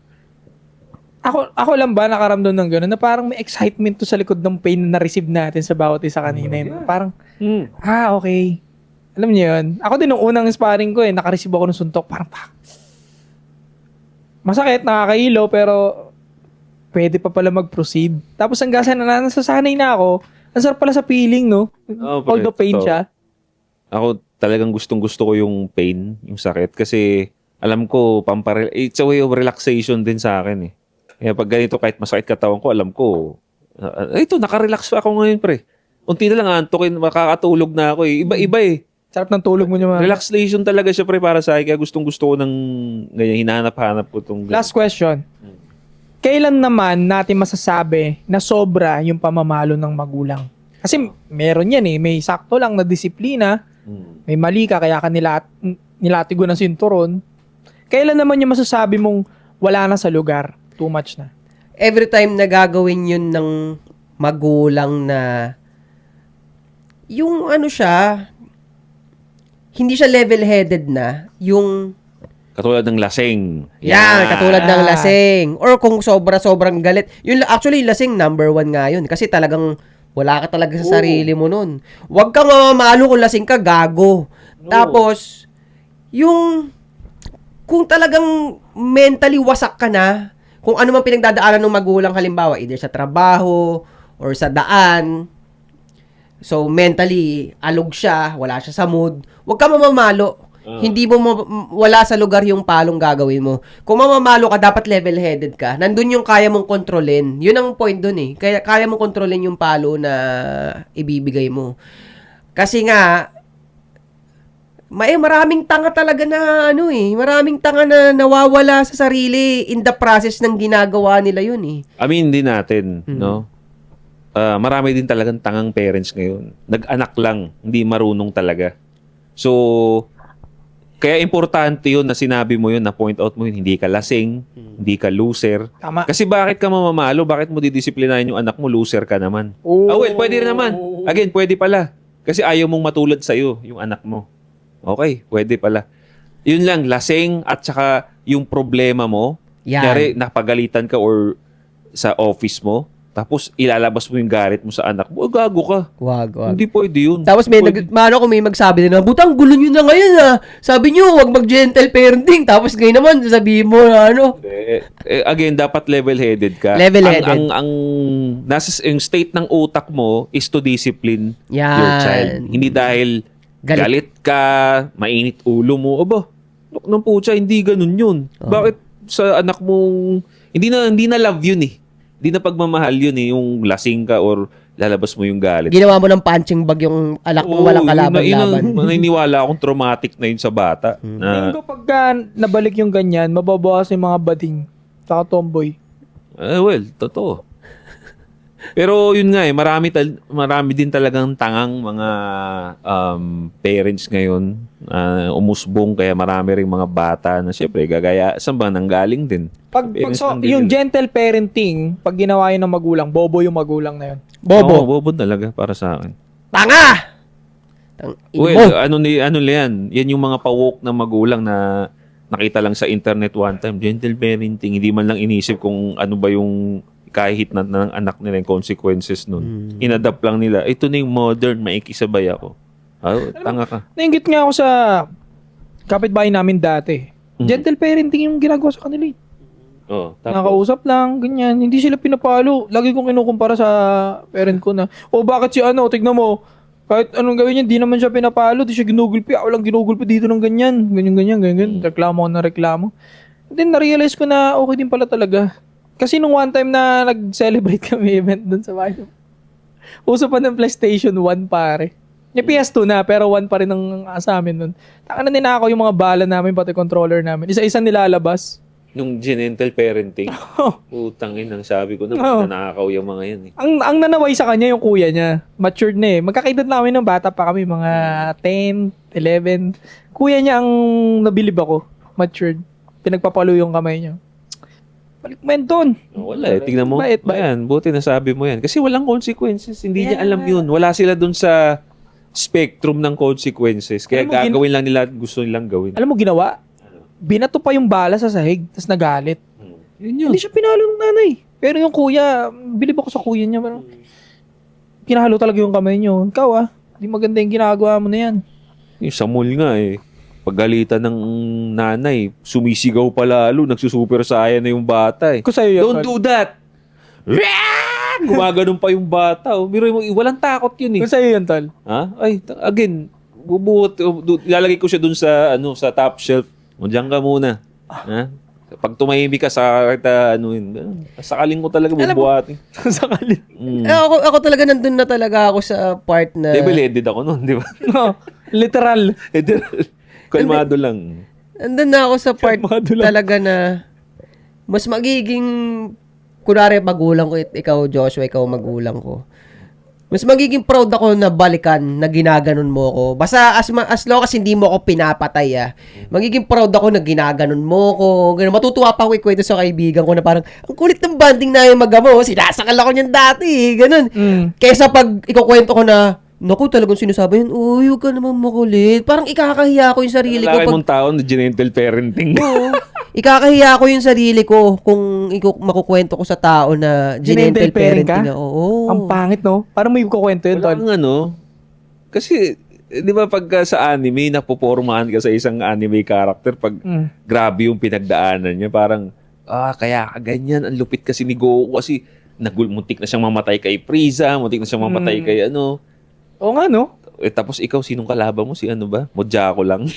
ako lang ba nakaramdam ng gano'n na parang may excitement to sa likod ng pain na na-receive natin sa bawat isa kanina. Parang Okay. Alam niyo yun? Ako din nung unang sparring ko nakareceive ako ng suntok. Parang masakit, nakakailaw, pero pwede pa pala mag-proceed. Tapos hanggang sa nasasanay na ako, ang sarap pala sa feeling, no? Although pain totoo. siya. Ako talagang gustong-gusto ko yung pain, yung sakit. Kasi alam ko, it's a way of relaxation din sa akin eh. Kaya pag ganito, kahit masakit katawan ko, alam ko, ito, nakarelax pa ako ngayon, pre. Unti na lang antukin, makakatulog na ako eh. Iba-iba eh. Sarap ng tulog mo niya. Relaxation talaga siya, pre, para sa akin. Kaya gustong-gusto ko ng ganyan, hinahanap-hanap ko itong... Last question. Kailan naman natin masasabi na sobra yung pamamalo ng magulang? Kasi meron yan eh. May sakto lang na disiplina. May mali ka, kaya ka nilatigo ng sinturon. Kailan naman yung masasabi mong wala na sa lugar? Too much na. Every time na gagawin yun ng magulang na yung ano siya, hindi siya level-headed na, yung Katulad ng lasing. yan, katulad ng lasing. Or kung sobrang galit. Yun, actually, lasing number 1 nga yun. Kasi talagang wala ka talaga sa sarili mo nun. Huwag kang mamamalo kung lasing ka, gago. Tapos, yung kung talagang mentally wasak ka na, kung ano man pinagdadaanan ng magulang, halimbawa, either sa trabaho or sa daan, so mentally alog siya, wala siya sa mood, huwag ka mamamalo. Hindi mo wala sa lugar yung palong gagawin mo. Kung mamamalo ka, dapat level-headed ka. Nandun yung kaya mong kontrolin. Yun ang point dun eh. Kaya mong kontrolin yung palo na ibibigay mo. Kasi nga, maraming tanga talaga na maraming tanga na nawawala sa sarili in the process ng ginagawa nila yun eh. Amin din natin, no? Marami din talagang tangang parents ngayon. Nag-anak lang, hindi marunong talaga. So, kaya importante yun na sinabi mo yun, na point out mo yun, hindi ka lasing, hindi ka loser. Tama. Kasi bakit ka mamamalo? Bakit mo didisiplinahin yung anak mo? Loser ka naman. Pwede rin naman. Again, pwede pala. Kasi ayaw mong matulad sa'yo, yung anak mo. Okay, pwede pala. Yun lang, lasing at saka yung problema mo, Yan. kunyari, napagalitan ka or sa office mo, tapos ilalabas mo yung galit mo sa anak mo, gago ka. Wag. Hindi pwede yun. Tapos may kung may magsabi din na, butang gulo nyo na ngayon ah. Sabi nyo, wag mag-gentle parenting. Tapos ngayon naman, sabihin mo na Again, dapat level-headed ka. Level-headed. Ang nasa yung state ng utak mo is to discipline Yan. your child. Hindi dahil galit ka, mainit ulo mo. Aba, nung putya, hindi ganun yun. Bakit sa anak mong hindi na love yun eh. Hindi na pagmamahal yun eh, yung lasing ka or lalabas mo yung galit. Ginawa mo ng punching bag yung alak mong walang kalaban-laban. Naniniwala akong traumatic na yun sa bata. Tingin ko pagka nabalik yung ganyan, mababawas yung mga bading saka tomboy. Well, totoo. Pero yun nga marami din talagang tangang mga parents ngayon umusbong, kaya marami ring mga bata na siyempre gagaya, saan ba nanggaling din? Yung gentle parenting, pag ginawa yun ng magulang, bobo yung magulang na yun. Bobo talaga para sa akin. Tanga! Ano yan? Yan yung mga pawok na magulang na nakita lang sa internet one time. Gentle parenting, hindi man lang inisip kung ano ba yung kahit na ng anak nila yung consequences nun. Inadapt lang nila. Ito na yung modern, maikisabay ako. Tanga ka. Nainggit nga ako sa kapitbahay namin dati. Gentle parenting yung ginagawa sa kanila. Tapos, Nakausap lang, ganyan. Hindi sila pinapalo. Lagi kong kinukumpara sa parent ko na, bakit si tignan mo, kahit anong gawin niya, di naman siya pinapalo, di siya ginugulpi. Ako lang ginugulpi dito ng ganyan. Ganyan. Reklamo ako na reklamo. Then, na-realize ko na okay din pala talaga. Kasi nung one time na nag-celebrate kami event dun sa bahay, uso pa ng PlayStation 1 pare. Yung PS2 na, pero 1 pa rin ang sa amin nun. Taka na ninakaw yung mga bala namin, pati controller namin. Isa-isa nilalabas. nung gentle parenting, utangin ang sabi ko na nanakaw yung mga yan eh. Ang nanaway sa kanya yung kuya niya. Matured na eh. Magkakaedad na kami ng bata pa kami, mga 10, 11. Kuya niya ang nabilib ako. Matured. Pinagpapalo yung kamay niya. Balik mo yan doon. Wala eh. Tingnan mo. Bait. Ayan, buti nasabi mo yan. Kasi walang consequences. Hindi niya alam yun. Wala sila dun sa spectrum ng consequences. Kaya gagawin lang nila gusto nilang gawin. Alam mo ginawa? Binato pa yung bala sa sahig, tapos nagalit. Yun yun. Hindi siya pinalo ng nanay. Pero yung kuya, bilib ako sa kuya niya. Pero pinahalo talaga yung kamay niyo. Ikaw Di maganda yung ginagawa mo na yan. Yung sa mall nga eh. Paggalitan ng nanay, sumisigaw pa lalo, nagsusuper saiyan na yung bata eh. Kung sa'yo yun, Don't do that! Gumaganon pa yung bata. Oh. Biro mo, walang takot yun eh. Kung sa'yo yun, tol. Ha? Ay, again, bubuhat, ilalagay ko siya dun sa, sa top shelf. O, diyan ka muna. Ha? Pag tumahimik ka sa sakaling mo talaga bubuhatin. Sakali. Ako talaga nandun na talaga ako sa part na... Double-headed ako nun, di ba? No, literal. Kalmado lang. Nandun na ako sa part Kalmado lang. talaga na mas magiging, kunwari magulang ko, ikaw Joshua, ikaw magulang ko. Mas magiging proud ako na balikan, na ginaganon mo ko. Basta as long as hindi mo ako pinapatay, magiging proud ako na ginaganon mo ko. Ganun, matutuwa pa ako ikwento sa kaibigan ko na parang, ang kulit ng banding na yung magamo. Sinasakal ako niyan dati. Ganun. Kesa pag ikukwento ko na, naku, talagang sinasabi yun, uy, huwag ka naman makulit. Parang ikakahiya ko yung sarili ko. Lalaki mong tao na gentle parenting. Oo. Ikakahiya ko yung sarili ko kung makukwento ko sa tao na gentle parenting. Oo. Ang pangit, no? Parang may kukwento yun, tol. Walang kasi, di ba pagka sa anime, napopormahan ka sa isang anime character pag grabe yung pinagdaanan niya. Parang, kaya ganyan, ang lupit kasi ni Goku kasi muntik na siyang mamatay kay Frieza, muntik na siyang mamatay kay Oo nga, no? tapos ikaw, sinong kalaban mo? Si Mojako lang.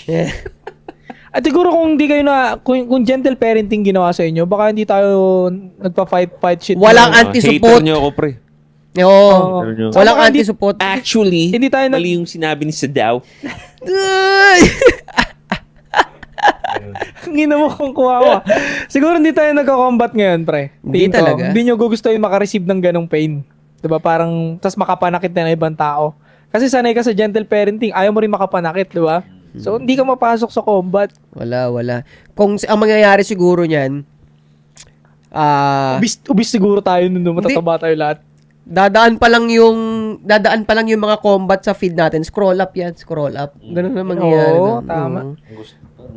At siguro kung hindi kayo kung gentle parenting ginawa sa inyo, baka hindi tayo nagpa-fight shit. Walang Hater anti-support. niyo ako, pre. Oo. Hater niyo. Walang Saka hindi- anti-support. Actually, Hindi tayo mali yung sinabi ni Sadao. Ay! Ngina mo kung kuwawa. Siguro hindi tayo nagko-combat ngayon, pre. Hindi Tingin ko, talaga. Hindi nyo gugustuhin makareceive ng ganong pain. Diba? Parang, tas makapanakit na ng ibang tao. Kasi sanay ka sa gentle parenting, ayaw mo rin makapanakit, diba? So, hindi ka mapasok sa combat. Wala. Kung ang mangyayari siguro niyan, Ubis siguro tayo nun, matataba tayo lahat. dadaan pa lang yung mga combat sa feed natin. Scroll up yan, scroll up. Ganun na mangyayari. Oo, doon. tama.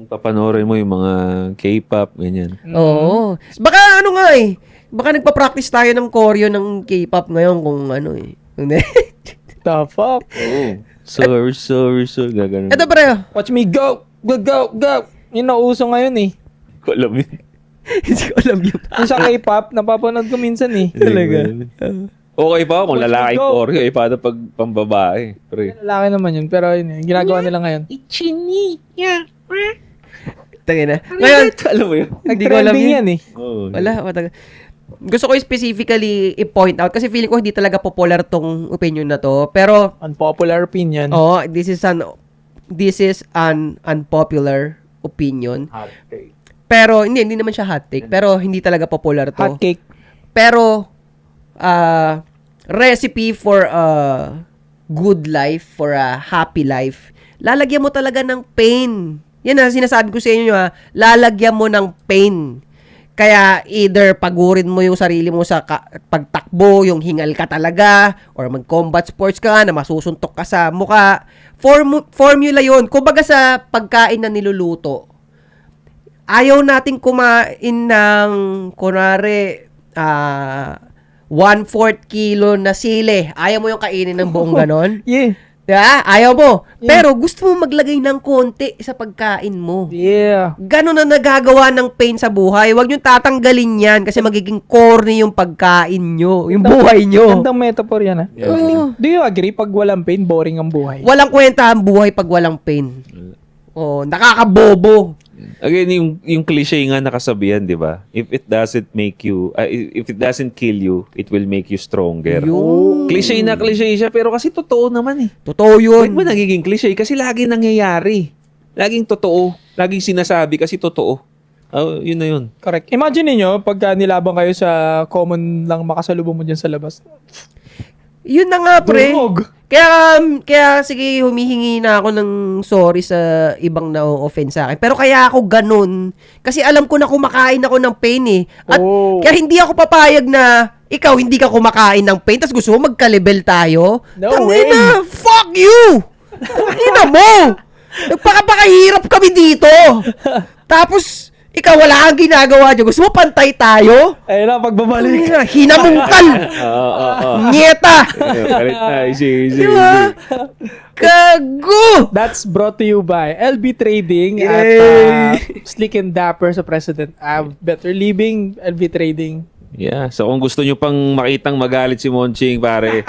Papanoorin mo yung mga K-pop, ganyan. Oo. Baka baka nagpa-practice tayo ng choreo ng K-pop ngayon kung The fuck? Sorry. Gaganon. Ito pre, Watch me go! Go! Yun na uso ngayon eh. Ko alam yun. hindi ko alam yun. Yung sa K-pop, napapanood ko minsan eh. Talaga. Okay pa ako kung Watch me lalaki go. choreo, paano pag pambabae? Pre. Lalaki naman yun, pero yun, ginagawa nila ngayon. Tangin na. Ngayon, Alam mo yun? hindi ko alam Nag-trending yun. yan eh. Oo. Wala. Gusto ko specifically i-point out kasi feeling ko hindi talaga popular tong opinion na to. Pero, Unpopular opinion. this is an unpopular opinion. Pero, hindi naman siya hot take. Pero, hindi talaga popular to. Hot cake. Pero, recipe for a good life, for a happy life, lalagyan mo talaga ng pain. Yan na, sinasabi ko sa inyo lalagyan mo ng pain. Kaya either pagurin mo yung sarili mo sa pagtakbo, yung hingal ka talaga, or mag-combat sports ka na masusuntok ka sa muka. Formula yon. Kumbaga sa pagkain na niluluto, ayaw nating kumain ng, kunwari, 1/4 kilo na sili. Ayaw mo yung kainin ng buong ganon. Yeah. Diba? Ayaw mo. Pero gusto mo maglagay ng konti sa pagkain mo. Yeah. Ganon na nagagawa ng pain sa buhay. Huwag nyo tatanggalin yan kasi magiging corny yung pagkain nyo. Yung buhay nyo. Gandang metaphor yan, ha? Oo. Do you agree? Pag walang pain, boring ang buhay. Walang kwenta ang buhay pag walang pain. Oh, nakakabobo. Again, yung cliche nga nakasabihan, di ba? If it doesn't kill you, it will make you stronger. Yun. Cliche siya, pero kasi totoo naman eh. Totoo yun. Bakit ba nagiging cliche? Kasi lagi nangyayari. Laging totoo. Laging sinasabi kasi totoo. Yun na yun. Correct. Imagine niyo pagka nilabang kayo sa common lang makasalubong mo dyan sa labas. Yun na nga, pre. Durog. Kaya sige, humihingi na ako ng sorry sa ibang na-offend sa akin. Pero kaya ako ganun. Kasi alam ko na kumakain ako ng pain eh. At kaya hindi ako papayag na ikaw hindi ka kumakain ng pain tapos gusto mo magka-level tayo. No Tangina, fuck you! Tangina mo! Nagpakapakahirap kami dito. Tapos, Ikaw, wala kang ginagawa dyan. Gusto mo pantay tayo? Ayun na, pagbabalik. Hinamungkal! Nyeta! Palit na, easy. Diba? Gago! That's brought to you by LB Trading at Slick and Dapper sa President Ab. Better Living, LB Trading. Yeah, so kung gusto nyo pang makitang magalit si Monching, pare,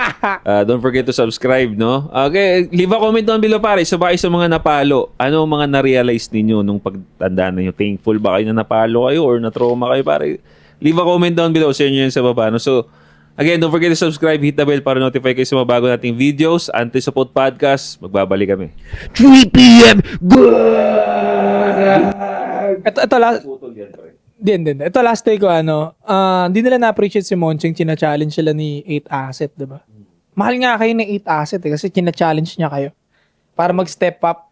don't forget to subscribe, no? Okay, leave a comment down below, pare. Sabay sa mga napalo. Ano ang mga na-realize ninyo nung pagtandaan ninyo? Thankful ba kayo na napalo kayo or na-trauma kayo, pare? Leave a comment down below. Share nyo yan sa baba, no? So, again, don't forget to subscribe, hit the bell para notify kayo sa mga bago nating videos. Anti-Support Podcast. Magbabalik kami. 3 p.m. Ito last... Din. Ito last day ko, hindi nila na-appreciate si Monching, china-challenge sila ni 8 Asset, diba? Mahal nga kayo ni 8 Asset kasi china-challenge niya kayo para mag-step up.